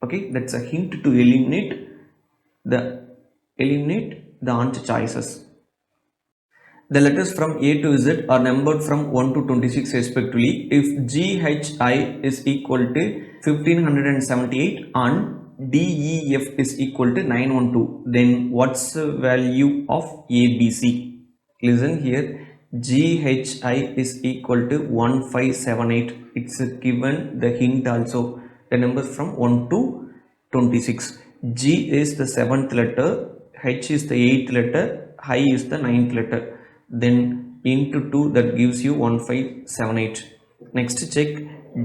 Okay, that's a hint to eliminate the answer choices. The letters from A to Z are numbered from 1 to 26 respectively. If GHI is equal to 1578 and DEF is equal to 912, then what's the value of ABC? Listen here, GHI is equal to 1578. It's given the hint also, the numbers from 1 to 26. G is the 7th letter, H is the 8th letter, I is the 9th letter. Then into 2, that gives you 1578. Next check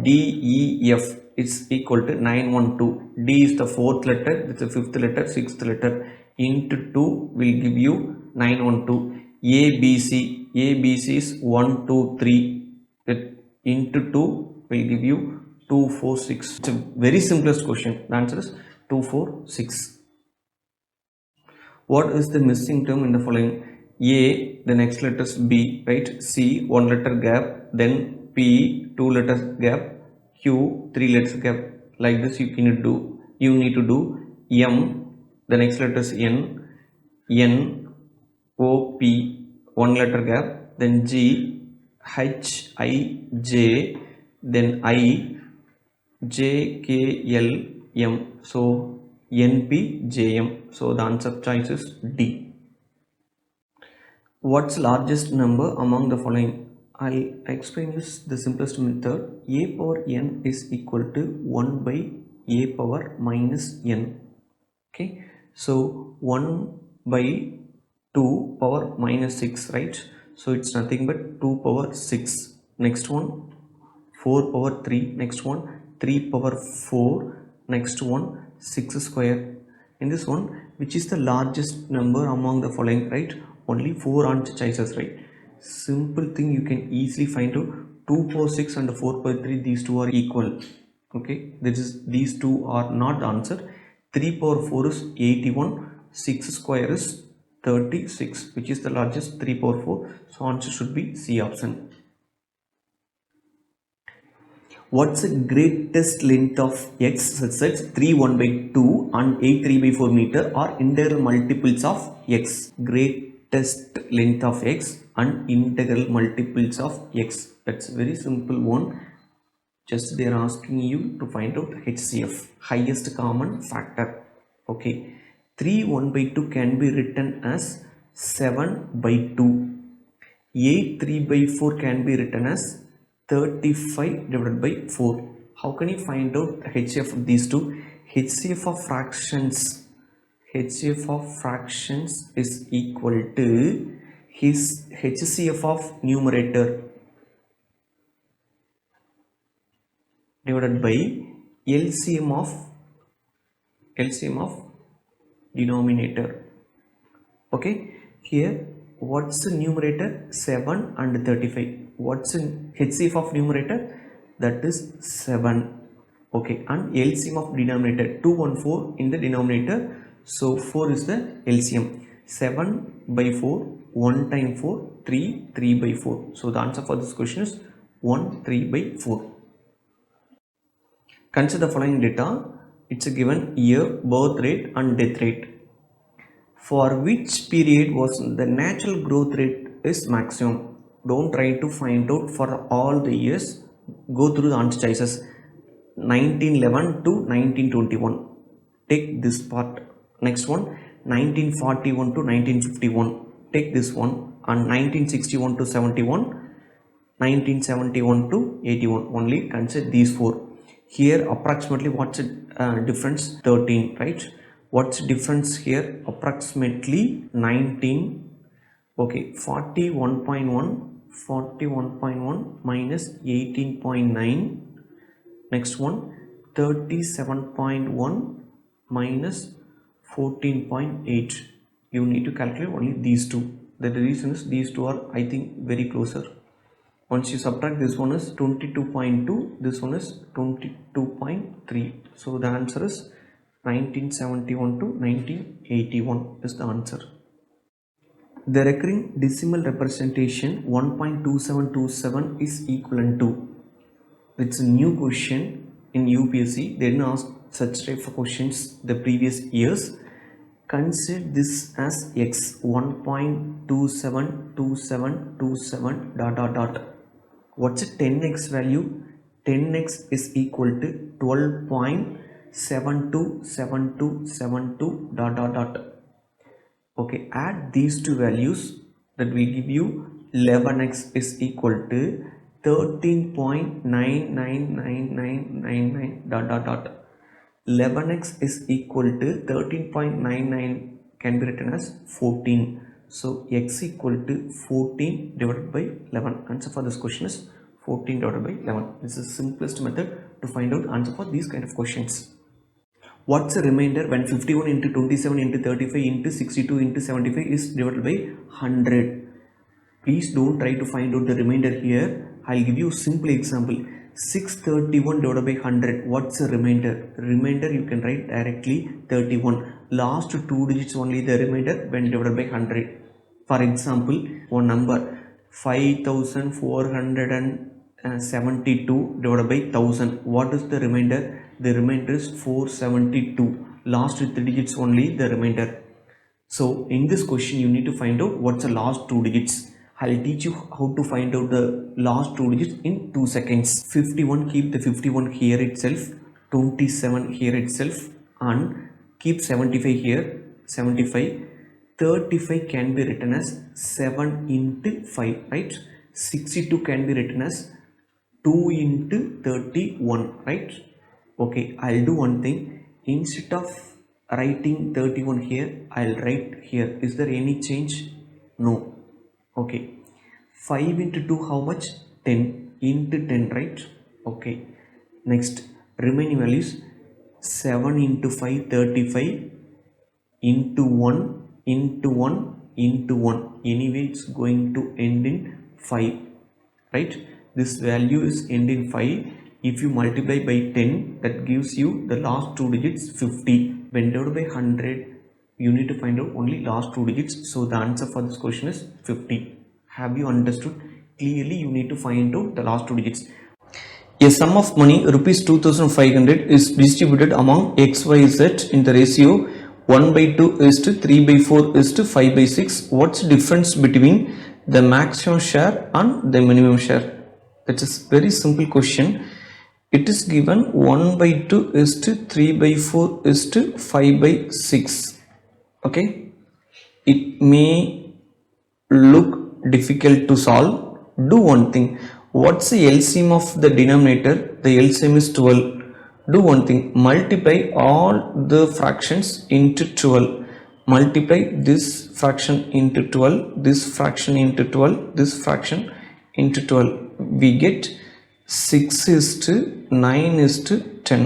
D, E, F is equal to 912. D is the 4th letter, it's the 5th letter, 6th letter. Into 2 will give you 912. A, B, C. A, B, C is 1, 2, 3. That into 2 will give you 2, 4, 6. It's a very simplest question. The answer is 2, 4, 6. What is the missing term in the following? A, the next letter is B, right? C, 1 letter gap, then P, 2 letters gap, Q, 3 letters gap. Like this you need to do M, the next letter is N, N, O, P, 1 letter gap, then G, H, I, J, then I, J, K, L, M. So N, P, J, M. So the answer choice is D. What's largest number among the following? I'll explain this the simplest method. A power n is equal to 1 by a power minus n. Okay, so 1 by 2 power minus 6, right? So it's nothing but 2 power 6. Next one 4 power 3. Next one 3 power 4. Next one 6 square. In this one, which is the largest number among the following, right? Only 4 answer choices, right? Simple thing you can easily find out. 2 power 6 and 4 power 3, these two are equal. Okay, these two are not the answer. 3 power 4 is 81, 6 square is 36, which is the largest. 3 power 4, so answer should be C option. What's the greatest length of x such that 3 1 by 2 and 8 3 by 4 meter are integral multiples of x? Greatest length of x and integral multiples of x. That's a very simple one. Just they are asking you to find out HCF, highest common factor. Okay, 3 1 by 2 can be written as 7 by 2. 8 3 by 4 can be written as 35 divided by 4. How can you find out HCF of these two? HCF of fractions is equal to his HCF of numerator divided by LCM of denominator. Okay, here what's the numerator? 7 and 35. What's in HCF of numerator? That is 7. Okay, and LCM of denominator, 214 in the denominator, so 4 is the LCM. 7 by 4, 1 time 4, 3 by 4. So the answer for this question is 1 3 by 4. Consider the following data. It's a given year, birth rate and death rate. For which period was the natural growth rate is maximum? Don't try to find out for all the years. Go through the answer choices. 1911 to 1921. Take this part. Next one 1941 to 1951. Take this one. And 1961 to 71. 1971 to 81. Only consider these 4. Here approximately what's the difference? 13, right? What's the difference here? Approximately 19. Okay, 41.1 minus 18.9. Next one 37.1 minus 14.8. You need to calculate only these two. The reason is these two are, I think, very closer. Once you subtract, this one is 22.2, this one is 22.3. So the answer is 1971 to 1981 is the answer. The recurring decimal representation 1.2727 is equivalent to. It's a new question in UPSC. They didn't ask such type of questions the previous years. Consider this as x 1.272727 ... What's a 10x value? 10x is equal to 12.727272 ... Okay, add these two values, that will give you 11x is equal to 13.999999 ... 11x is equal to 13.99 can be written as 14. So x equal to 14 divided by 11. Answer for this question is 14 divided by 11. This is the simplest method to find out answer for these kind of questions. What's the remainder when 51 into 27 into 35 into 62 into 75 is divided by 100? Please don't try to find out the remainder here. I'll give you a simple example. 631 divided by 100. What's the remainder? Remainder you can write directly 31. Last two digits only the remainder when divided by 100. For example, one number 5472 divided by 1000. What is the remainder? The remainder is 472. Last three digits only the remainder. So in this question you need to find out what's the last two digits. I'll teach you how to find out the last two digits in 2 seconds. 51, keep the 51 here itself, 27 here itself, and keep 75 here, 75. 35 can be written as 7 into 5, right? 62 can be written as 2 into 31, right? Okay, I'll do one thing. Instead of writing 31 here, I'll write here. Is there any change? No. Okay, 5 into 2 how much? 10 into 10, right? Okay, next remaining values 7 into 5 35 into 1 into 1 into 1. Anyway it's going to end in 5, right? This value is end in 5. If you multiply by 10, that gives you the last two digits 50. When divided by 100, you need to find out only last two digits. So the answer for this question is 50. Have you understood? Clearly you need to find out the last two digits. A sum of money rupees 2500 is distributed among x, y, z in the ratio 1/2 is to 3/4 is to 5/6. What's the difference between the maximum share and the minimum share? That is very simple question. It is given 1/2 is to 3/4 is to 5/6. Okay, it may look difficult to solve. Do one thing. What's the LCM of the denominator? The LCM is 12. Do one thing. Multiply all the fractions into 12. Multiply this fraction into 12, this fraction into 12, this fraction into 12. We get 6 is to 9 is to 10.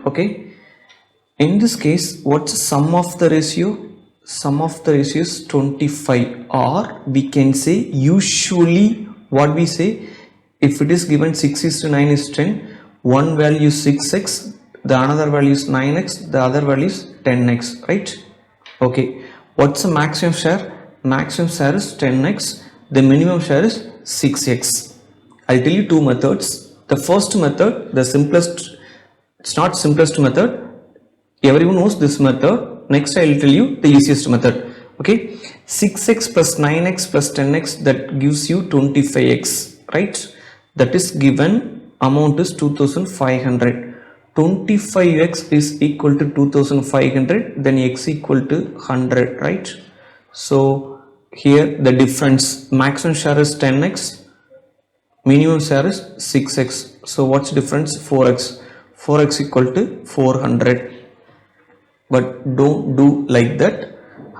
Okay. In this case, what's the sum of the ratio? Sum of the ratio is 25, or we can say usually what we say, if it is given 6 is to 9 is 10, one value is 6x, the another value is 9x, the other value is 10x, right? Okay, what's the maximum share? Maximum share is 10x, the minimum share is 6x. I'll tell you two methods. The first method, the simplest, it's not simplest method, everyone knows this method. Next I will tell you the easiest method. Okay, 6x plus 9x plus 10x, that gives you 25x, right? That is given, amount is 2500. 25x is equal to 2500, then x equal to 100, right? So here the difference, maximum share is 10x, minimum share is 6x. So what's the difference? 4x. 4x equal to 400. But don't do like that.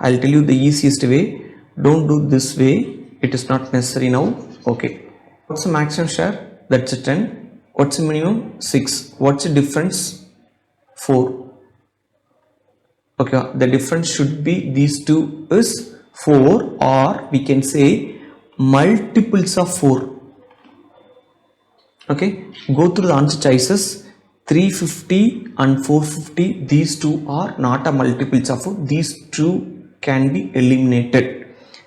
I'll tell you the easiest way. Don't do this way. It is not necessary now. Okay. What's the maximum share? That's a 10. What's the minimum? 6. What's the difference? 4. Okay. The difference should be these two is 4, or we can say multiples of 4. Okay. Go through the answer choices. 350 and 450, these two are not a multiples of 4. These two can be eliminated.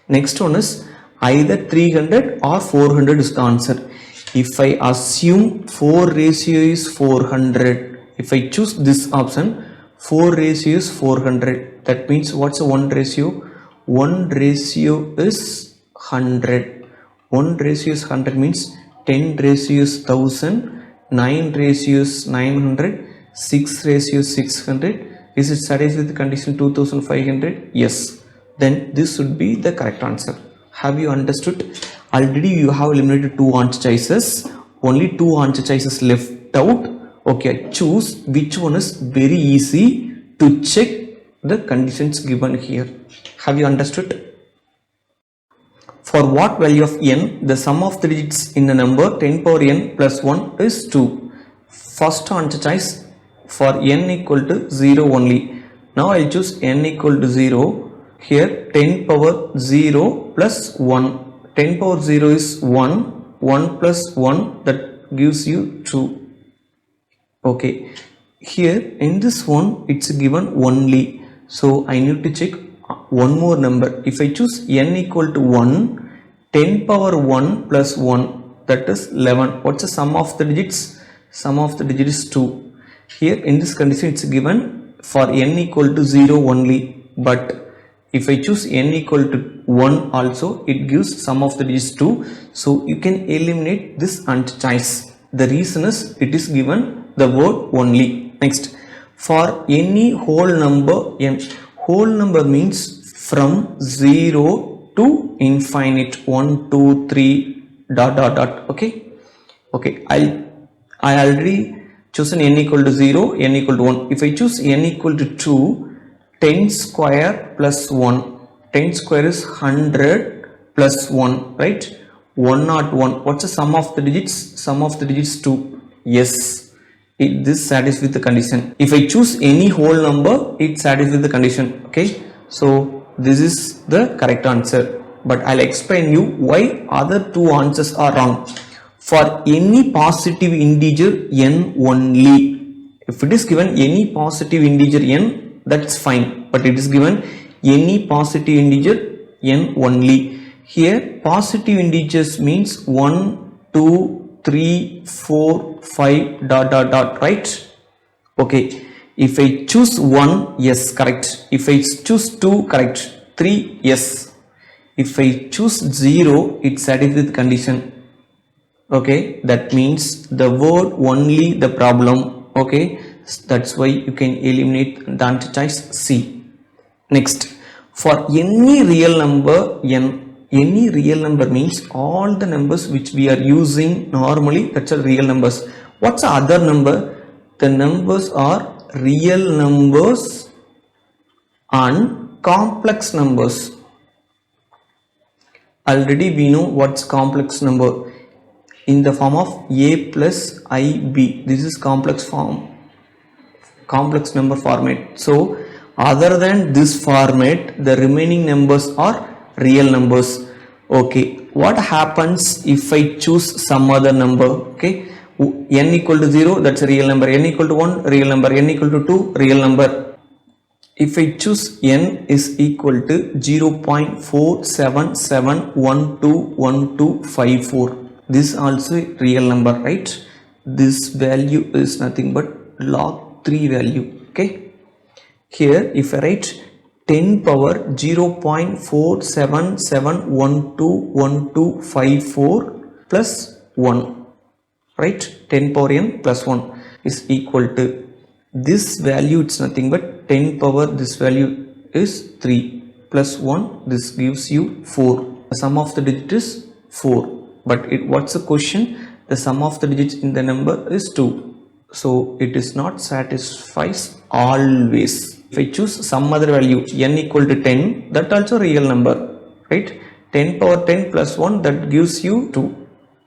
Next one is either 300 or 400 is the answer. If I assume 4 ratio is 400, if I choose this option, 4 ratio is 400, that means what's a 1 ratio? 1 ratio is 100. 1 ratio is 100 means 10 ratio is 1000. 9 ratio is 900, 6 ratio is 600. Is it satisfied with the condition 2500? Yes. Then this should be the correct answer. Have you understood? Already you have eliminated 2 answer choices. Only 2 answer choices left out. Okay, I choose which one is very easy to check the conditions given here. Have you understood? For what value of n, the sum of the digits in the number 10 power n plus 1 is 2. First answer choice for n equal to 0 only. Now I will choose n equal to 0. Here 10 power 0 plus 1. 10 power 0 is 1. 1 plus 1, that gives you 2. Okay. Here in this one it's given only. So I need to check one more number. If I choose n equal to 1, 10 power 1 plus 1, that is 11. What's the sum of the digits? Sum of the digit is 2. Here in this condition it's given for n equal to 0 only, but if I choose n equal to 1 also, it gives sum of the digits 2. So you can eliminate this choice. The reason is it is given the word only. Next, for any whole number n, whole number means from 0 to infinite, 1 2 3 dot dot dot. Okay, I already chosen n equal to 0, n equal to 1. If I choose n equal to 2, 10 square plus 1, 10 square is 100 plus 1, right? 101. What's the sum of the digits? Sum of the digits 2. Yes, this satisfies with the condition. If I choose any whole number, it satisfies with the condition. Okay, so this is the correct answer, but I'll explain you why other two answers are wrong. For any positive integer n only, if it is given any positive integer n, that's fine, but it is given any positive integer n only. Here positive integers means 1 2 3 4 5 dot dot dot, right? Okay, if I choose 1, yes, correct. If I choose 2, correct. 3, yes. If I choose 0, it satisfies with condition. Okay, that means the word only the problem. Okay, that's why you can eliminate the answer choice C. Next, for any real number n, any real number means all the numbers which we are using normally, that's a real numbers. What's the other number? The numbers are real numbers and complex numbers. Already we know what's complex number in the form of a plus ib. This is complex form, complex number format. So other than this format, the remaining numbers are real numbers. Okay, what happens if I choose some other number? Okay, n equal to 0, that's a real number. N equal to 1, real number. N equal to 2, real number. If I choose n is equal to 0.477121254, this also real number, right? This value is nothing but log 3 value. Okay, here if I write 10 power 0.477121254 plus 1, right? 10 power n plus 1 is equal to this value. It's nothing but 10 power, this value is 3 plus 1, this gives you 4. The sum of the digit is 4, but what's the question? The sum of the digits in the number is 2, so it is not satisfies always. If I choose some other value n equal to 10, that also real number, right? 10 power 10 plus 1, that gives you 2.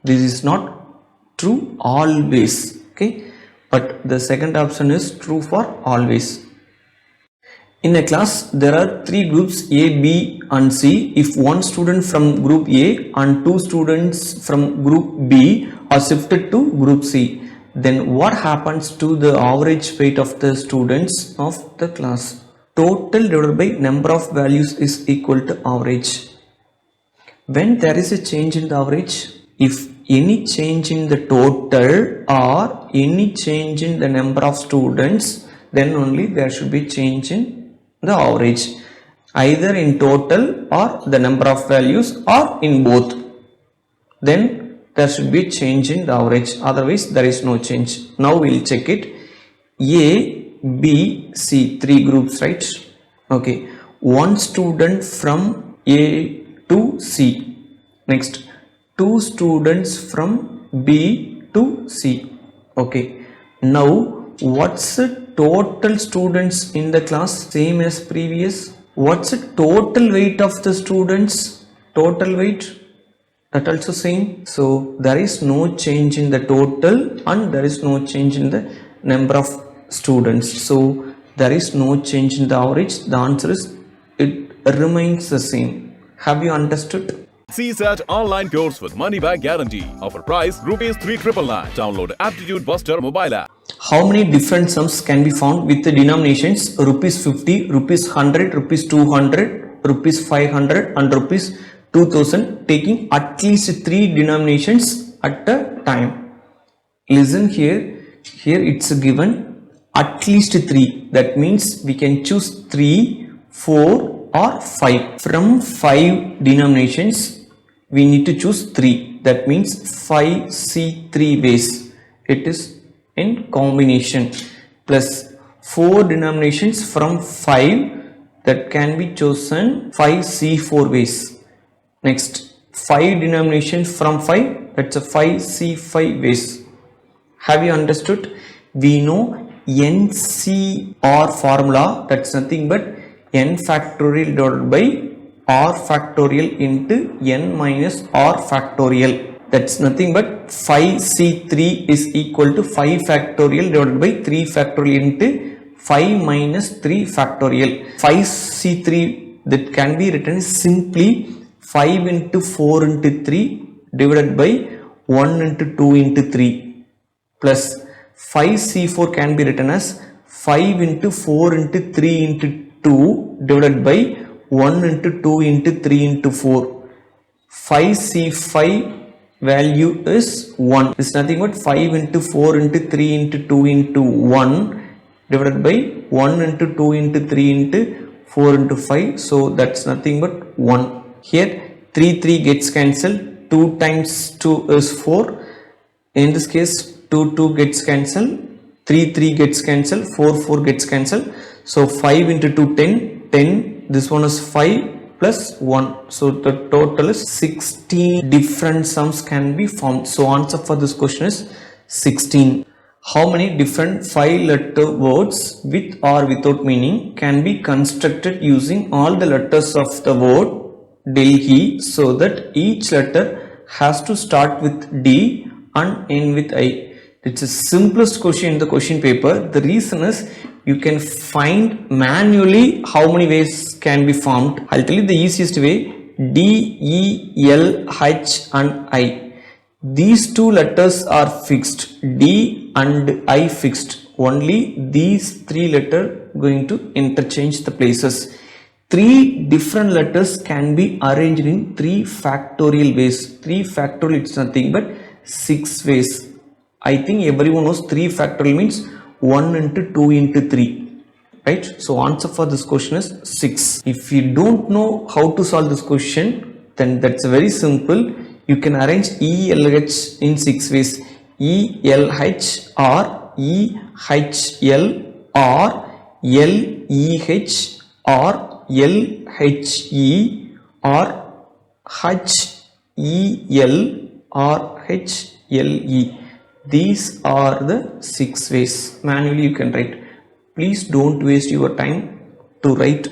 This is not true always. Okay, but the second option is true for always. In a class there are 3 groups A, B and C. If one student from group A and 2 students from group B are shifted to group C, then what happens to the average weight of the students of the class? Total divided by number of values is equal to average. When there is a change in the average, if any change in the total or any change in the number of students, then only there should be change in the average, either in total or the number of values or in both. Then there should be change in the average, otherwise there is no change. Now we will check it. A, B, C, 3 groups, right? Okay, one student from A to C. Next, 2 students from B to C. Okay, Now, what's the total students in the class? Same as previous. What's the total weight of the students? Total weight, that also same. So there is no change in the total and there is no change in the number of students. So there is no change in the average. The answer is it remains the same. Have you understood? CSAT online course with money back guarantee. Offer price rupees 3,999. Download Aptitude Buster mobile app. How many different sums can be found with the denominations rupees 50, rupees 100, rupees 200, rupees 500 and rupees 2000, taking at least 3 denominations at a time? Listen here it's given at least 3. That means we can choose 3, 4 or 5. From 5 denominations we need to choose 3. That means 5C3 ways. It is in combination, plus 4 denominations from 5 that can be chosen 5C4 ways. Next, 5 denominations from 5, that's a 5C5 ways. Have you understood? We know NCR formula, that's nothing but n factorial divided by r factorial into n minus r factorial. That's nothing but 5C3 is equal to 5 factorial divided by 3 factorial into 5 minus 3 factorial. 5C3 that can be written simply 5 into 4 into 3 divided by 1 into 2 into 3, plus 5C4 can be written as 5 into 4 into 3 into 2 divided by 1 into 2 into 3 into 4. 5C5 value is 1. It's nothing but 5 into 4 into 3 into 2 into 1 divided by 1 into 2 into 3 into 4 into 5. So that's nothing but 1. Here 3 gets cancelled. 2 times 2 is 4. In this case 2 gets cancelled. 3 gets cancelled. 4 gets cancelled. So 5 into 2 10. This one is 5 plus 1. So the total is 16 different sums can be formed. So answer for this question is 16. How many different 5-letter words with or without meaning can be constructed using all the letters of the word Delhi, so that each letter has to start with D and end with I? It's the simplest question in the question paper. The reason is you can find manually how many ways can be formed. I'll tell you the easiest way. D, E, L, H and I. These 2 letters are fixed. D and I fixed. Only these 3 letters going to interchange the places. 3 different letters can be arranged in 3 factorial ways. 3 factorial, it's nothing but 6 ways. I think everyone knows 3 factorial means 1 into 2 into 3, right? So answer for this question is 6. If you don't know how to solve this question, then that's very simple. You can arrange ELH in 6 ways. ELH or EHL or LEH or LHE or HEL or HLE. These are the 6 ways. Manually you can write. Please don't waste your time to write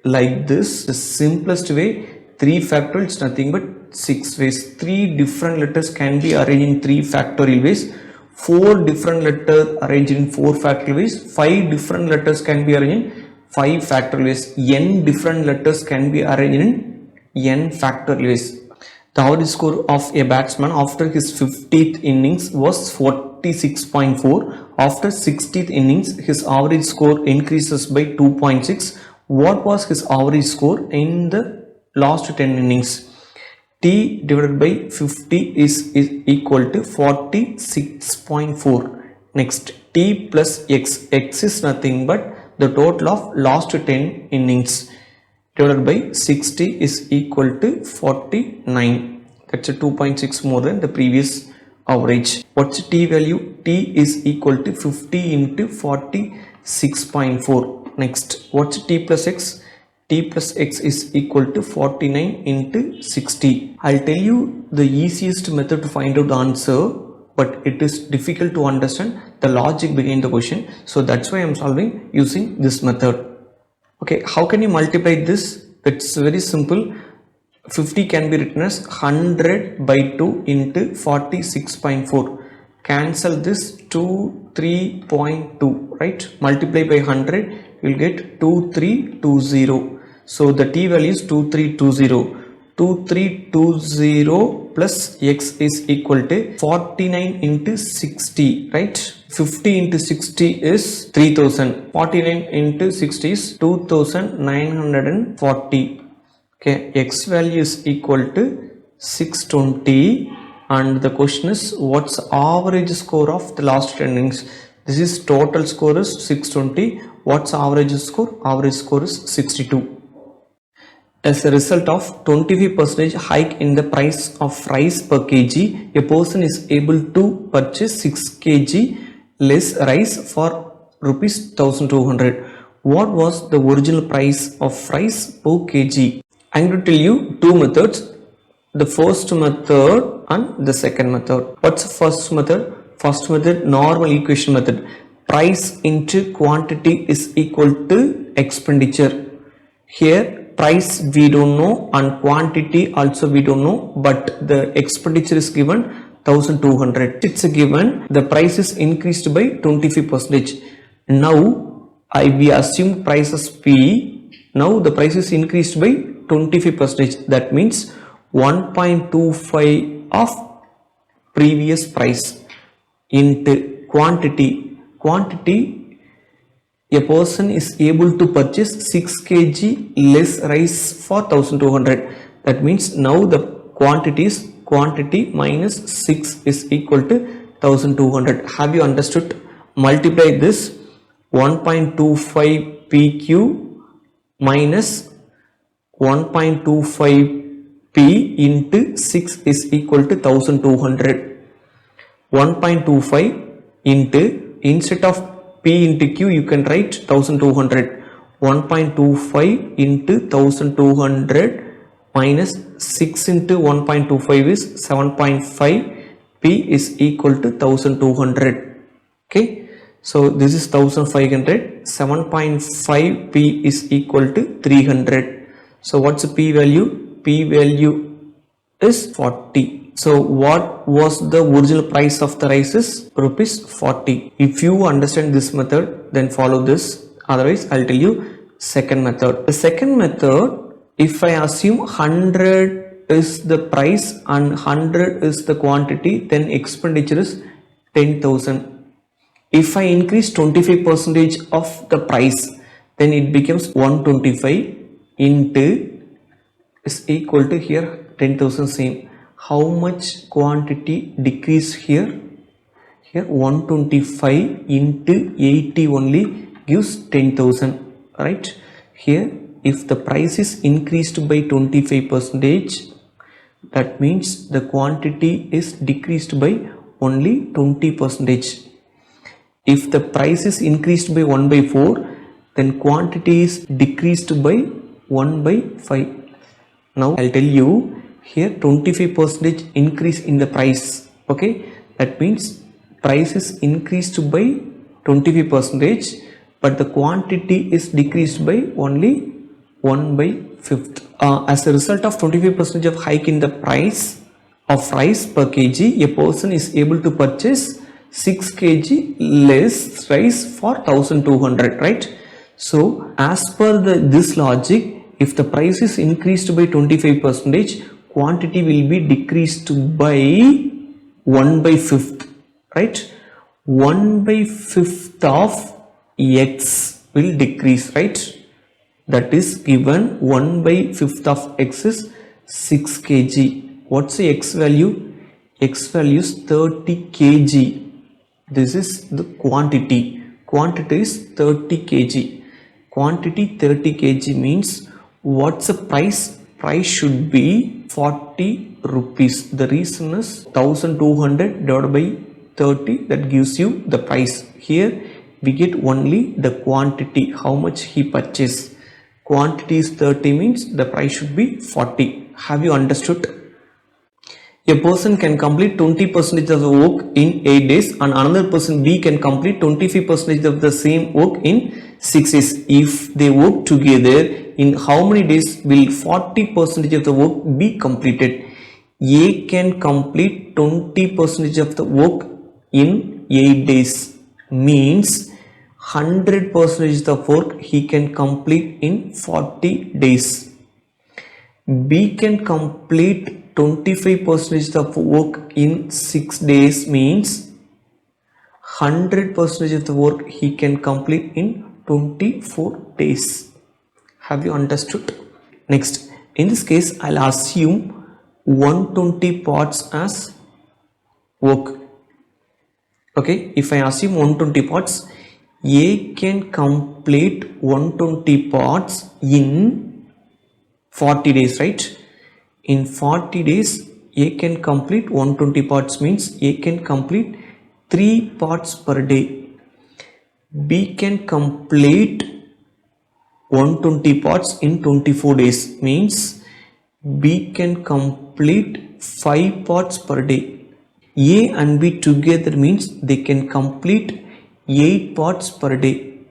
like this. The simplest way, 3 factorial is nothing but 6 ways. 3 different letters can be arranged in 3 factorial ways. 4 different letters arranged in 4 factorial ways. 5 different letters can be arranged in 5 factorial ways. N different letters can be arranged in N factorial ways. The average score of a batsman after his 50th innings was 46.4. After 60th innings, his average score increases by 2.6. What was his average score in the last 10 innings? T divided by 50 is equal to 46.4. Next, T plus X. X is nothing but the total of last 10 innings. Divided by 60 is equal to 49. That's a 2.6 more than the previous average. What's the T value? T is equal to 50 into 46.4. Next, what's T plus X? T plus X is equal to 49 into 60. I'll tell you the easiest method to find out the answer. but it is difficult to understand the logic behind the question. So that's why I'm solving using this method. Okay, how can you multiply this? It's very simple. 50 can be written as 100 by 2 into 46.4. Cancel this 23.2, right? Multiply by 100, you will get 2320. So the t value is 2320. 2320 plus x is equal to 49 into 60, right? 50 into 60 is 3000. 49 into 60 is 2940. Okay, x value is equal to 620, and the question is what's average score of the last 10 innings. This is total score is 620. What's average score? Average score is 62. As a result of 25% hike in the price of rice per kg, a person is able to purchase 6 kg less rice for rupees 1200. What was the original price of rice per kg? I'm going to tell you two methods, the first method and the second method. What's the first method? First method, normal equation method. Price into quantity is equal to expenditure. Here price we don't know and quantity also we don't know, but the expenditure is given 1200. It's a given. The price is increased by 25%. Now we assume price as P. Now the price is increased by 25%. That means 1.25 of previous price into quantity. A person is able to purchase 6 kg less rice for 1200. That means now the quantity minus 6 is equal to 1200. Have you understood? Multiply this 1.25 PQ minus 1.25 P into 6 is equal to 1200. 1.25 into, instead of P into Q you can write 1200. 1.25 into 1200 minus 6 into 1.25 is 7.5. P is equal to 1200. Okay, so this is 1500. 7.5 P is equal to 300. So what's the P value? P value is 40. So what was the original price of the rice is rupees 40. If you understand this method, then follow this. Otherwise, I'll tell you second method. The second method, if I assume 100 is the price and 100 is the quantity, then expenditure is 10,000. If I increase 25% of the price, then it becomes 125 into is equal to here 10,000 same. How much quantity decrease here? Here 125 into 80 only gives 10,000, right? Here if the price is increased by 25%, that means the quantity is decreased by only 20%. If the price is increased by 1 by 4, then quantity is decreased by 1 by 5. Now I'll tell you here 25% increase in the price. Okay, that means price is increased by 25%, but the quantity is decreased by only 1 by 5th. As a result of 25% of hike in the price of rice per kg, a person is able to purchase 6 kg less rice for 1200, right? So as per this logic, if the price is increased by 25%, quantity will be decreased by 1 by 5th, right? 1 by 5th of x will decrease, right? That is given 1 by 5th of x is 6 kg. What's the x value? X value is 30 kg. This is the quantity. Quantity is 30 kg. Quantity 30 kg means what's the price? Price should be 40 rupees. The reason is 1200 divided by 30, that gives you the price. Here we get only the quantity, how much he purchased. Quantity is 30 means the price should be 40. Have you understood? A person can complete 20% of the work in 8 days and another person B can complete 25% of the same work in 6 days. If they work together, in how many days will 40% of the work be completed? A can complete 20% of the work in 8 days, means 100% of the work he can complete in 40 days. B can complete 25% of work in 6 days, means 100% of the work he can complete in 24 days. Have you understood? Next, in this case, I'll assume 120 parts as work. Okay, if I assume 120 parts, A can complete 120 parts in 40 days, right? In 40 days, A can complete 120 parts, means A can complete 3 parts per day. B can complete 120 parts in 24 days, means B can complete 5 parts per day. A and B together means they can complete 8 parts per day.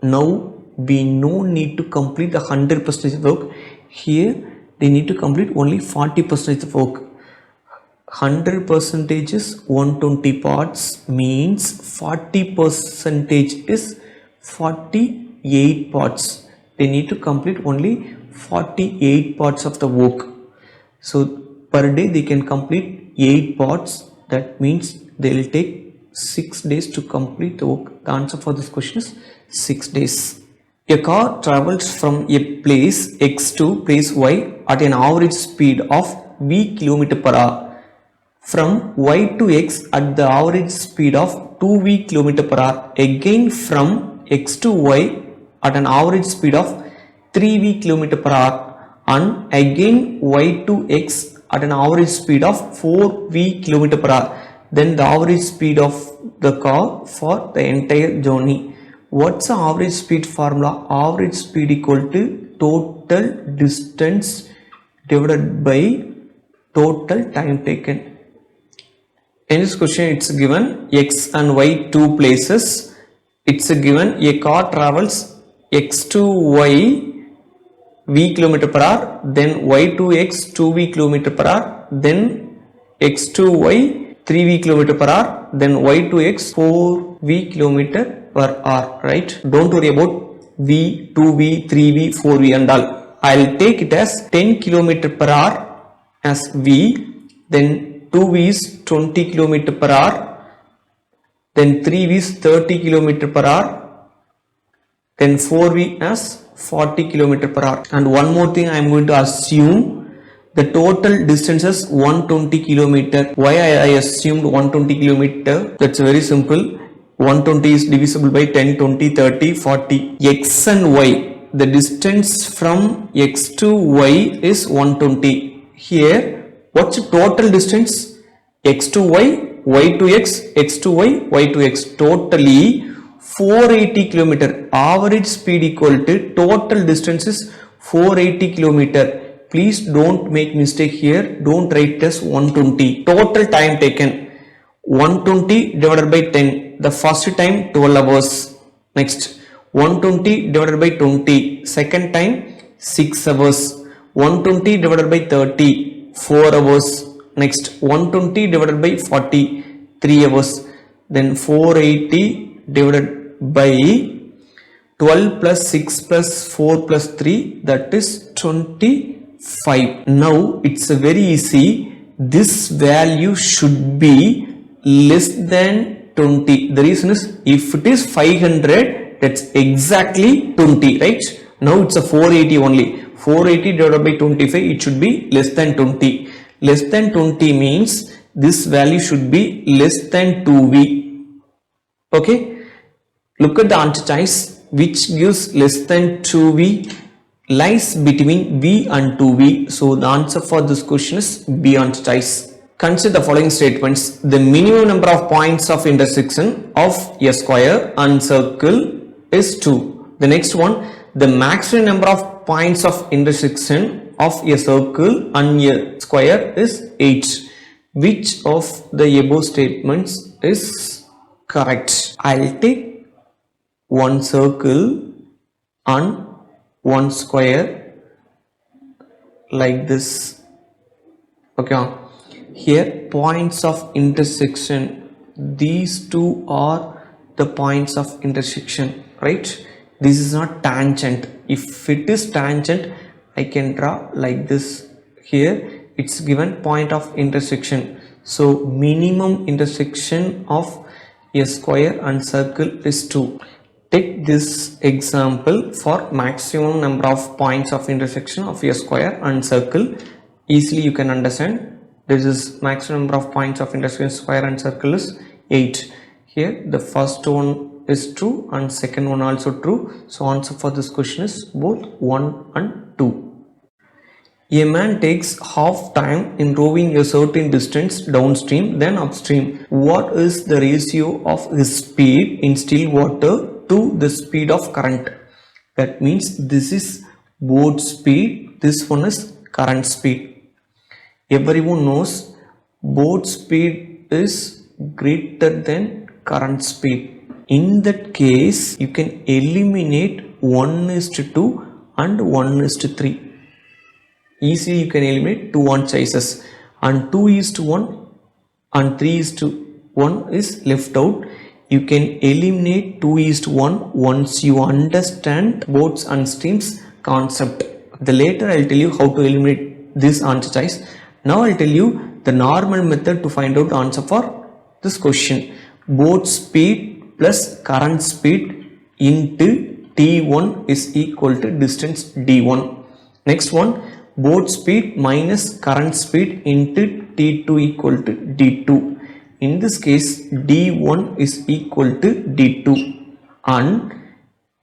Now we no need to complete the 100% of work. Here they need to complete only 40% of work. 100% is 120 parts, means 40% is 48 parts. They need to complete only 48 parts of the work. So per day they can complete 8 parts. That means they will take 6 days to complete the work. The answer for this question is 6 days. A car travels from a place X to place Y at an average speed of V km per hour. From Y to X at the average speed of 2V km per hour. Again from X to Y at an average speed of 3V km per hour. And again Y to X at an average speed of 4V km per hour. Then the average speed of the car for the entire journey. What's the average speed formula? Average speed equal to total distance divided by total time taken. In this question, it's given X and Y 2 places. It's given a car travels X to Y V km per hour, then Y to X 2V km per hour, then X to Y 3V km per hour, then Y to X 4V km per hour, right? Don't worry about V, 2V, 3V, 4V and all. I'll take it as 10 km per hour as V, then 2V is 20 km per hour, then 3V is 30 km per hour, then 4V as 40 km per hour. And one more thing, I am going to assume the total distance is 120 km. Why I assumed 120 km? That's very simple. 120 is divisible by 10, 20, 30, 40. X and Y, the distance from X to Y is 120. Here, what's the total distance? X to Y, Y to X, X to Y, Y to X. Totally 480 km. Average speed equal to total distance is 480 km. Please don't make mistake here. Don't write as 120. Total time taken 120 divided by 10. The first time 12 hours. Next 120 divided by 20. Second time 6 hours. 120 divided by 30. 4 hours. Next 120 divided by 40. 3 hours. Then 480 divided by 12 plus 6 plus 4 plus 3, that is 25. Now it's very easy. This value should be less than 20. The reason is if it is 500, that's exactly 20, right? Now it's a 480 only. 480 divided by 25, it should be less than 20. Less than 20 means this value should be less than 2V. Okay, look at the answer choice. Which gives less than 2V? Lies between V and 2V. So the answer for this question is B answer choice. Consider the following statements. The minimum number of points of intersection of a square and circle is 2. The next one, the maximum number of points of intersection of a circle and a square is 8. which of the above statements is correct? I'll take one circle and one square like this. Okay, here points of intersection, these two are the points of intersection, right? This is not tangent. If it is tangent, I can draw like this. Here it's given point of intersection, so minimum intersection of a square and circle is 2. Take this example for maximum number of points of intersection of a square and circle. Easily you can understand, this is maximum number of points of intersection square and circle is 8. Here the first one is true and second one also true, so answer for this question is both 1 and 2. A man takes half time in rowing a certain distance downstream then upstream. What is the ratio of his speed in still water to the speed of current? That means this is boat speed, this one is current speed. Everyone knows boat speed is greater than current speed. In that case, you can eliminate 1:2 and 1:3. Easily you can eliminate 2 on choices, and 2:1 and 3:1 is left out. You can eliminate 2:1 once you understand boats and streams concept. Later I'll tell you how to eliminate this answer choice. Now I'll tell you the normal method to find out answer for this question. Boat speed plus current speed into T1 is equal to distance D1. Next one, boat speed minus current speed into T2 equal to D2. In this case, D1 is equal to D2 and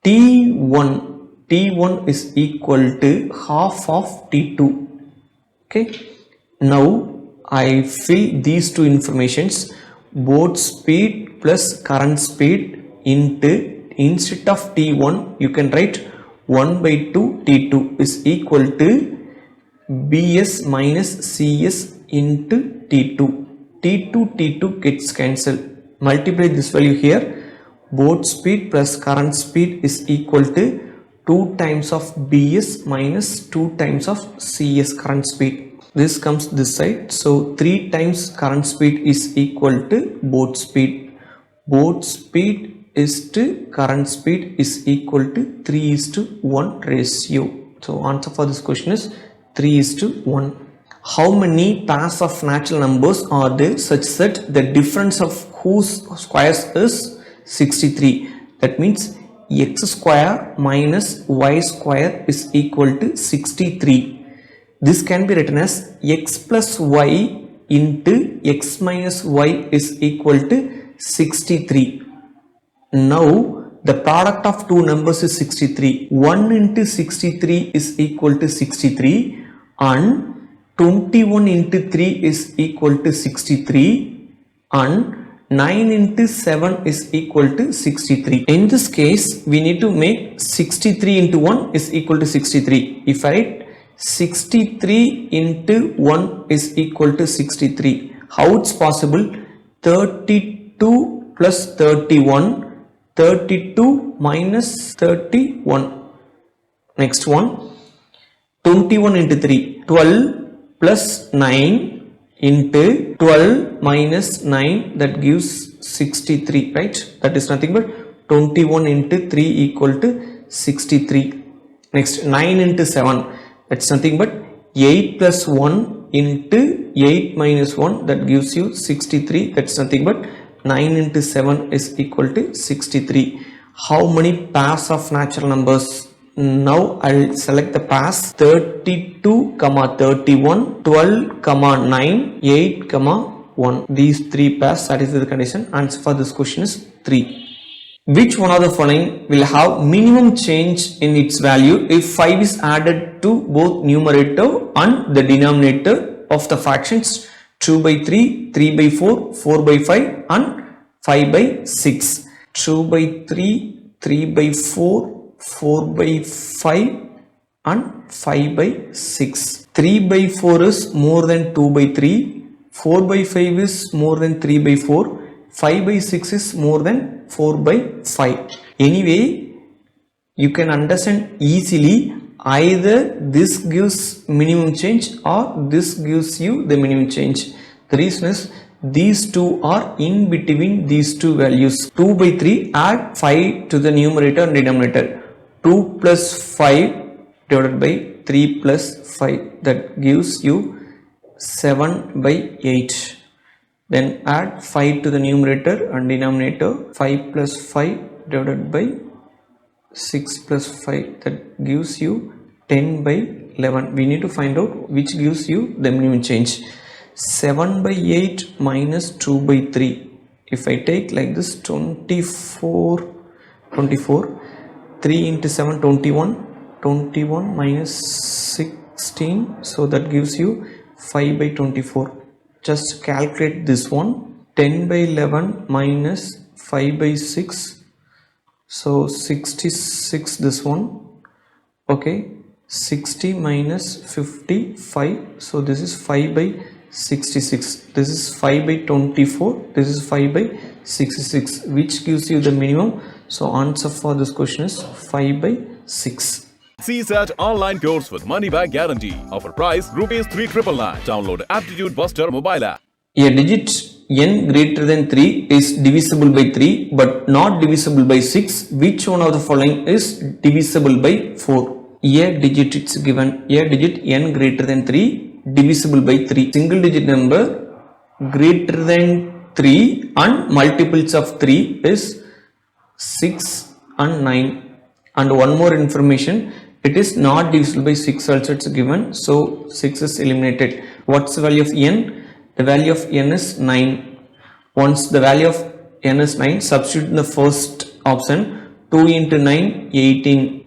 T1 is equal to half of T2. Okay. Now I fill these two informations, boat speed plus current speed into, instead of T1 you can write 1/2 T2 is equal to Bs minus Cs into T2. T2 gets cancelled. Multiply this value here. Boat speed plus current speed is equal to 2 times of Bs minus 2 times of Cs current speed. This comes this side, so 3 times current speed is equal to boat speed. Boat speed is to current speed is equal to 3:1 ratio. So answer for this question is 3:1. How many pairs of natural numbers are there such that the difference of whose squares is 63? That means x square minus y square is equal to 63. This can be written as x plus y into x minus y is equal to 63. Now the product of two numbers is 63. 1 into 63 is equal to 63 and 21 into 3 is equal to 63 and 9 into 7 is equal to 63. In this case, we need to make 63 into 1 is equal to 63. If I write 63 into 1 is equal to 63. How it's possible? 32 plus 31, 32 minus 31. Next one, 21 into 3, 12 plus 9 into 12 minus 9, that gives 63, right? That is nothing but 21 into 3 equal to 63. Next, 9 into 7, that's nothing but 8 plus 1 into 8 minus 1, that gives you 63. That's nothing but 9 into 7 is equal to 63. How many pairs of natural numbers? Now I'll select the pairs 32, 31, 12, 9, 8, 1. These three pairs satisfy the condition. Answer for this question is 3. Which one of the following will have minimum change in its value if 5 is added to both numerator and the denominator of the fractions 2/3, 3/4, 4/5 and 5/6? 2/3, 3/4, 4/5 and 5/6. 3/4 is more than 2/3, 4 by 5 is more than 3 by 4. 5 by 6 is more than 4 by 5. Anyway, you can understand easily either this gives minimum change or this gives you the minimum change. The reason is these two are in between these two values. 2 by 3, add 5 to the numerator and denominator. 2 plus 5 divided by 3 plus 5, that gives you 7 by 8. Then add 5 to the numerator and denominator. 5 plus 5 divided by 6 plus 5, that gives you 10 by 11. We need to find out which gives you the minimum change. 7 by 8 minus 2 by 3. If I take like this, 24, 3 into 7, 21 minus 16, so that gives you 5 by 24. Just calculate this one. 10 by 11 minus 5 by 6, so 66 this one. Okay, 60 minus 55, so this is 5 by 66. This is 5 by 24. This is 5 by 66, which gives you the minimum. So answer for this question is 5 by 6. CSAT online course with money back guarantee. Offer price rupees 3,999. Download Aptitude Buster mobile app. A digit n greater than 3 is divisible by 3 but not divisible by 6. Which one of the following is divisible by 4? A digit it's given. A digit n greater than 3 divisible by 3. Single digit number greater than 3 and multiples of 3 is 6 and 9. And one more information, it is not divisible by 6 also it's given, so 6 is eliminated. What's the value of n? The value of n is 9. Once the value of n is 9, substitute in the first option. 2 into 9, 18.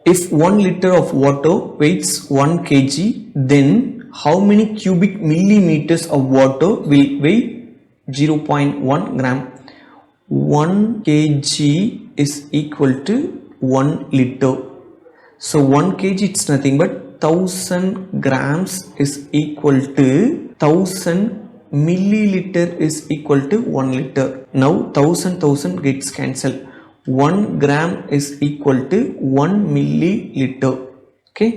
If 1 liter of water weighs 1 kg, then how many cubic millimeters of water will weigh 0.1 gram? 1 kg is equal to 1 liter. So 1 kg it's nothing but 1000 grams is equal to 1000 milliliter is equal to 1 liter. Now 1000 gets cancelled. 1 gram is equal to 1 milliliter. Okay.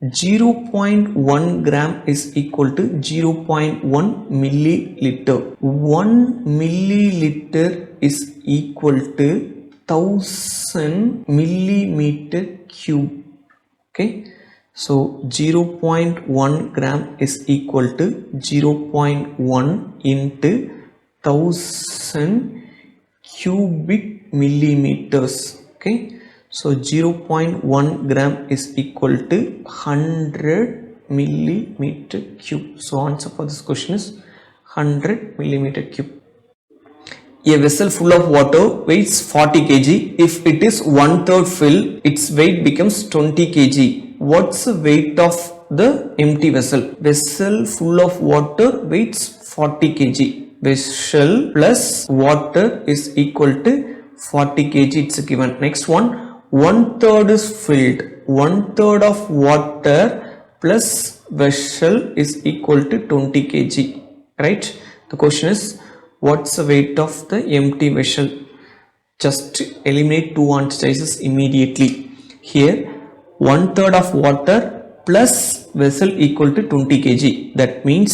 0.1 gram is equal to 0.1 milliliter. 1 milliliter is equal to 1000 millimeter cube. Okay, so 0.1 gram is equal to 0.1 into 1000 cubic millimeters. Okay, so 0.1 gram is equal to 100 millimeter cube. So answer for this question is 100 millimeter cube. A vessel full of water weighs 40 kg. If it is 1/3 filled, its weight becomes 20 kg. What's the weight of the empty vessel? Vessel full of water weighs 40 kg. Vessel plus water is equal to 40 kg. It's given. Next one, 1/3 is filled. 1/3 of water plus vessel is equal to 20 kg. Right? The question is, what's the weight of the empty vessel? Just eliminate two answer choices immediately. Here 1/3 of water plus vessel equal to 20 kg. That means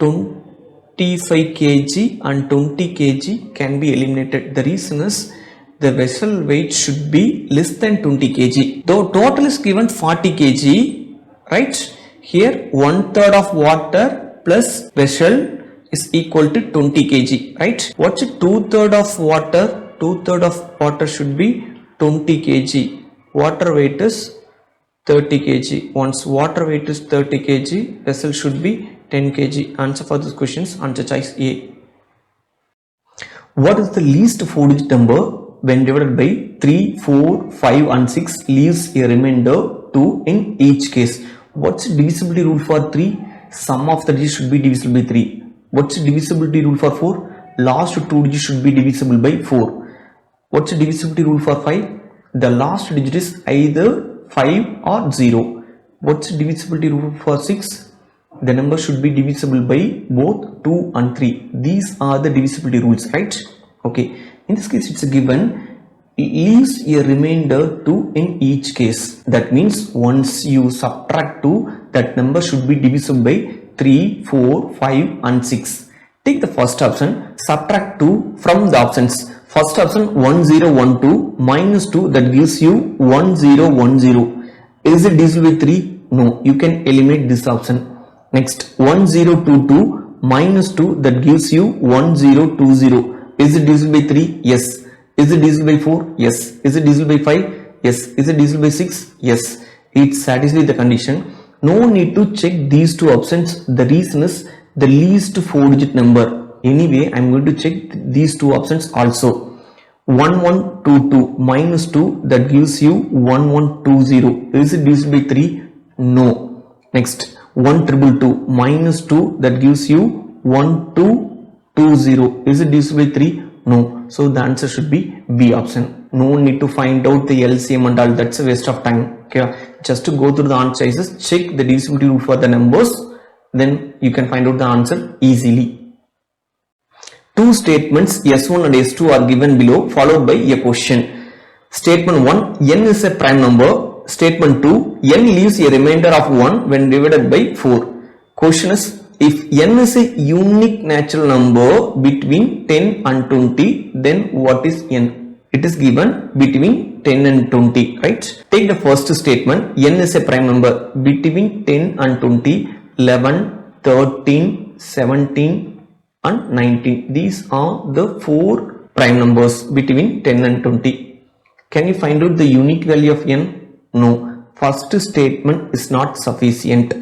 25 kg and 20 kg can be eliminated. The reason is the vessel weight should be less than 20 kg. Though total is given 40 kg, right? Here 1/3 of water plus vessel is equal to 20 kg, right? What's 2/3 of water? 2/3 of water should be 20 kg. Water weight is 30 kg. Once water weight is 30 kg, vessel should be 10 kg. Answer for this question is answer choice A. What is the least 4-digit number when divided by 3, 4, 5 and 6 leaves a remainder 2 in each case? What's divisibility rule for 3? Sum of the digits should be divisible by 3. What's the divisibility rule for 4? Last 2 digits should be divisible by 4. What's the divisibility rule for 5? The last digit is either 5 or 0. What's the divisibility rule for 6? the number should be divisible by both 2 and 3. These are the divisibility rules, right? Okay, in this case it's given leaves a remainder 2 in each case. That means once you subtract 2, that number should be divisible by 3, 4, 5 and 6. Take the first option, subtract 2 from the options. First option 1012 minus 2, that gives you 1010. Is it divisible by 3? No, you can eliminate this option. Next 1022 minus 2, that gives you 1020. Is it divisible by 3? Yes. Is it divisible by 4? Yes. Is it divisible by 5? Yes. Is it divisible by 6? Yes. It satisfies the condition. No need to check these two options. The reason is the least 4-digit number. Anyway, I am going to check these two options also. 1122 minus 2, that gives you 1120. Is it divisible by 3? No. Next 1222 minus 2, that gives you 1220. Is it divisible by 3? No. So the answer should be B option. No need to find out the LCM and all. That's a waste of time. Okay, just to go through the answer choices, check the divisibility rule for the numbers, then you can find out the answer easily. Two statements S1 and S2 are given below, followed by a question. Statement 1, n is a prime number. Statement 2, n leaves a remainder of 1 when divided by 4. Question is, if n is a unique natural number between 10 and 20, then what is n? It is given between 10 and 20, right? Take the first statement, n is a prime number between 10 and 20, 11, 13, 17 and 19. These are the 4 prime numbers between 10 and 20. Can you find out the unique value of n? No. First statement is not sufficient.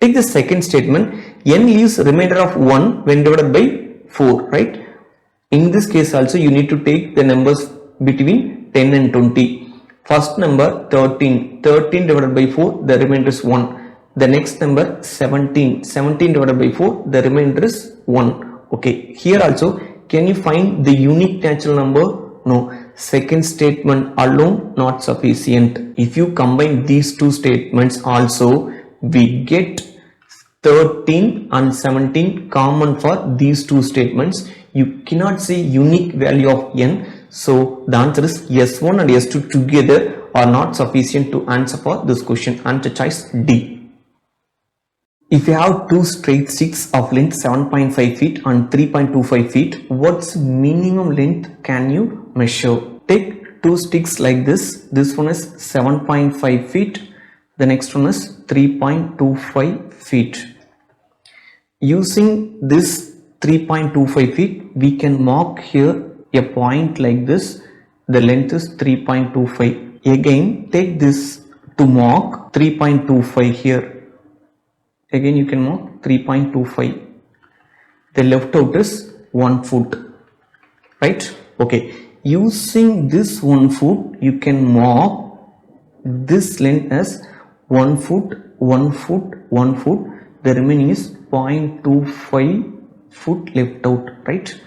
Take the second statement, n leaves remainder of 1 when divided by 4, right? In this case also you need to take the numbers between 10 and 20. First number 13 divided by 4, the remainder is 1. The next number 17 divided by 4, the remainder is 1. Okay, here also can you find the unique natural number? No. Second statement alone not sufficient. If you combine these two statements also, we get 13 and 17 common for these two statements. You cannot say unique value of n. So the answer is S1 and S2 together are not sufficient to answer for this question. Answer choice D. If you have two straight sticks of length 7.5 feet and 3.25 feet, what's minimum length can you measure? Take two sticks like this. This one is 7.5 feet. The next one is 3.25 feet. Using this 3.25 feet, we can mark here a point like this. The length is 3.25. Again, take this to mark 3.25 here. Again, you can mark 3.25. The left out is 1 foot, right? Okay. Using this 1 foot, you can mark this length as 1 foot, 1 foot, 1 foot. The remaining is 0.25 foot left out, right?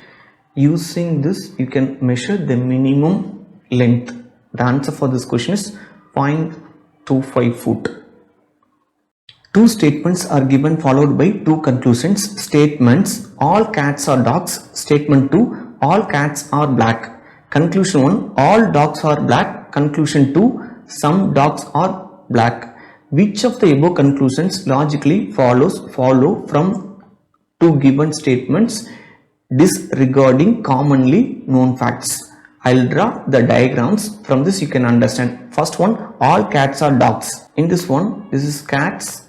Using this, you can measure the minimum length. The answer for this question is 0.25 foot. Two statements are given followed by two conclusions. Statements, all cats are dogs. Statement 2, all cats are black. Conclusion 1, all dogs are black. Conclusion 2, some dogs are black. Which of the above conclusions logically follow from two given statements disregarding commonly known facts? I'll draw the diagrams. From this you can understand. First one, all cats are dogs. In this one, this is cats.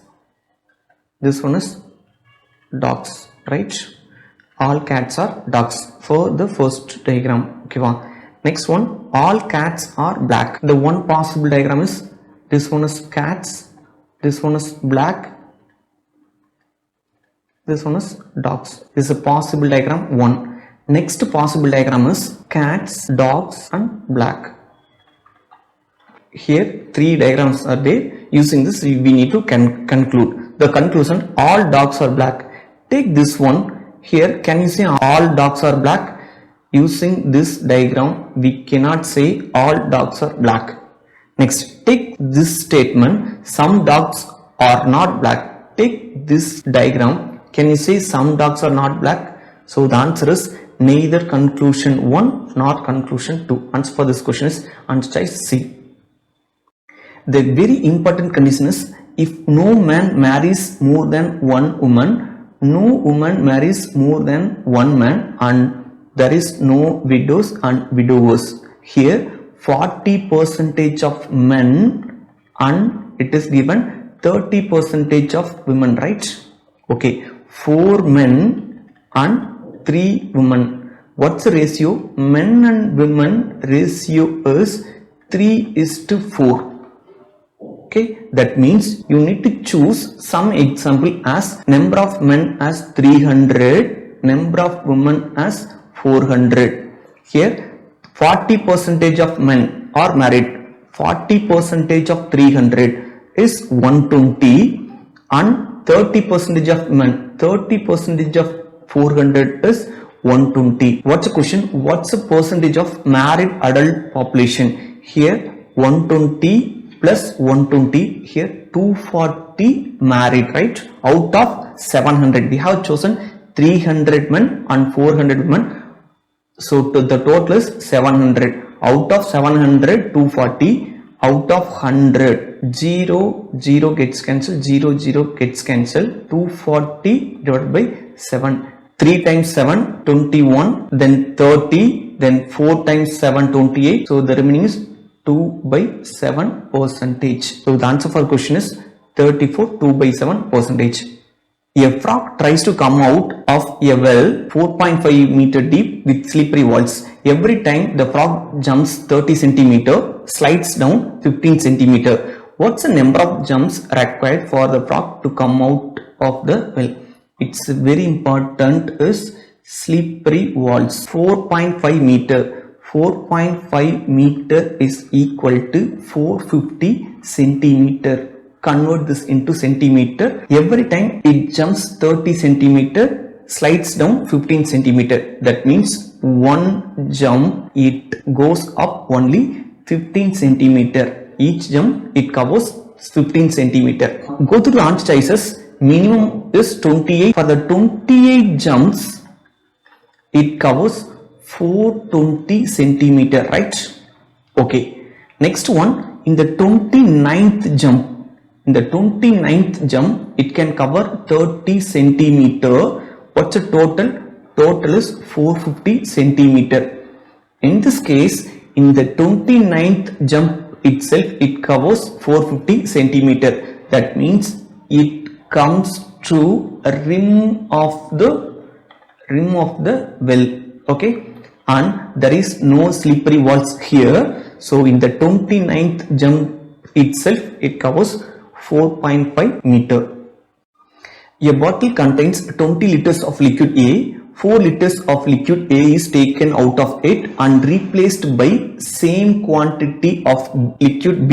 This one is dogs, right? All cats are dogs for the first diagram. Okay, next one, all cats are black. The one possible diagram is this one is cats, this one is black, this one is dogs. This is a possible diagram 1. Next possible diagram is cats, dogs and black. Here 3 diagrams are there. Using this we need to conclude. The conclusion, all dogs are black. Take this one here. Can you say all dogs are black? Using this diagram we cannot say all dogs are black. Next, take this statement, some dogs are not black. take this diagram, can you say some dogs are not black? So the answer is neither conclusion 1 nor conclusion 2. Answer for this question is answer choice C. The very important condition is if no man marries more than one woman, no woman marries more than one man, and there is no widows and widowers. Here 40% of men and it is given 30% of women, right? Okay, 4 men and 3 women. What's the ratio? Men and women ratio is 3:4. Okay, that means you need to choose some example as number of men as 300, number of women as 400. Here 40% of men are married, 40% of 300 is 120 and 30% of men, 30% of 400 is 120. What's the question? What's the percentage of married adult population? Here 120 plus 120, here 240 married, right? Out of 700 we have chosen 300 men and 400 women. So the total is 700. Out of 700, 240. Out of 100, 0, 0 gets cancelled, 0, 0 gets cancelled. 240 divided by 7. 3 times 7, 21. Then 30. Then 4 times 7, 28. So the remaining is 2/7%. So the answer for question is 34, 2/7%. A frog tries to come out of a well 4.5 meter deep with slippery walls. Every time the frog jumps 30 centimeter, slides down 15 centimeter. What's the number of jumps required for the frog to come out of the well? It's very important is slippery walls. 4.5 meter. 4.5 meter is equal to 450 centimeter. Convert this into centimeter. Every time it jumps 30 centimeter, slides down 15 centimeter. That means one jump it goes up only 15 centimeter. Each jump it covers 15 centimeter. Go through the answer choices. Minimum is 28. For the 28 jumps, it covers 420 centimeter, right? Okay. Next one, in the 29th jump. In the 29th jump, it can cover 30 centimeter. What's the total? Total is 450 centimeter. In this case, in the 29th jump itself, it covers 450 centimeter. That means it comes to a rim of the well. Okay, and there is no slippery walls here. So in the 29th jump itself, it covers 4.5 meter. A bottle contains 20 liters of liquid A. 4 liters of liquid A is taken out of it and replaced by same quantity of liquid B.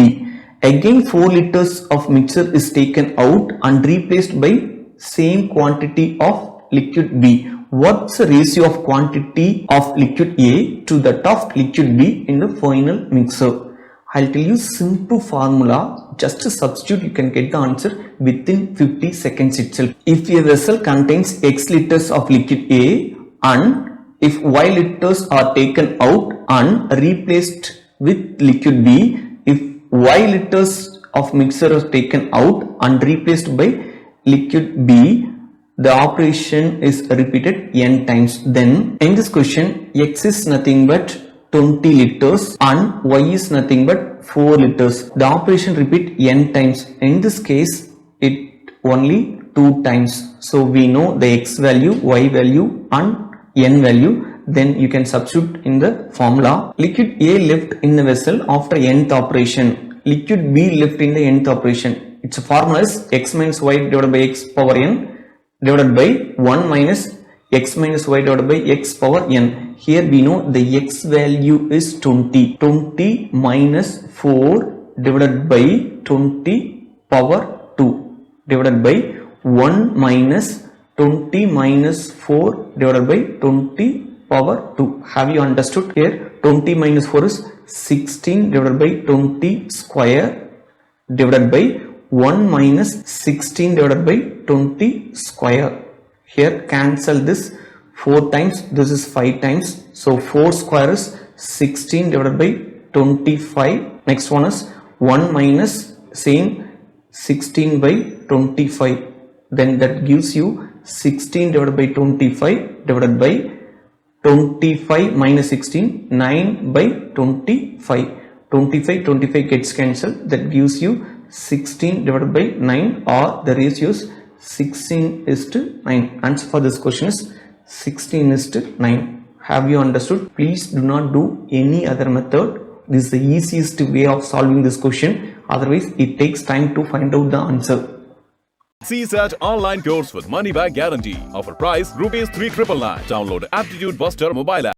Again 4 liters of mixture is taken out and replaced by same quantity of liquid B. What's the ratio of quantity of liquid A to that of liquid B in the final mixer? I'll tell you simple formula. Just to substitute, you can get the answer within 50 seconds itself. If a vessel contains X liters of liquid A and if Y liters are taken out and replaced with liquid B, if Y liters of mixture is taken out and replaced by liquid B, the operation is repeated n times. Then in this question, X is nothing but 20 liters and Y is nothing but 4 liters. The operation repeat n times. In this case, it only 2 times. So we know the X value, Y value and n value. Then you can substitute in the formula. Liquid A left in the vessel after nth operation. Liquid B left in the nth operation. Its formula is X minus Y divided by X power n divided by 1 minus X minus Y divided by X power n. Here we know the X value is 20. 20 minus 4 divided by 20 power 2 divided by 1 minus 20 minus 4 divided by 20 power 2. Have you understood here? 20 minus 4 is 16 divided by 20 square divided by 1 minus 16 divided by 20 square. Here cancel this 4 times, this is 5 times. So 4 square is 16 divided by 25. Next one is 1 minus same 16 by 25. Then that gives you 16 divided by 25 divided by 25 minus 16, 9 by 25. 25 gets cancelled. That gives you 16 divided by 9, or the ratio is 16:9. Answer for this question is 16:9. Have you understood? Please do not do any other method. This is the easiest way of solving this question. Otherwise, it takes time to find out the answer. CSAT online course with money back guarantee. Offer price rupees 3,999. Download Aptitude Buster mobile app.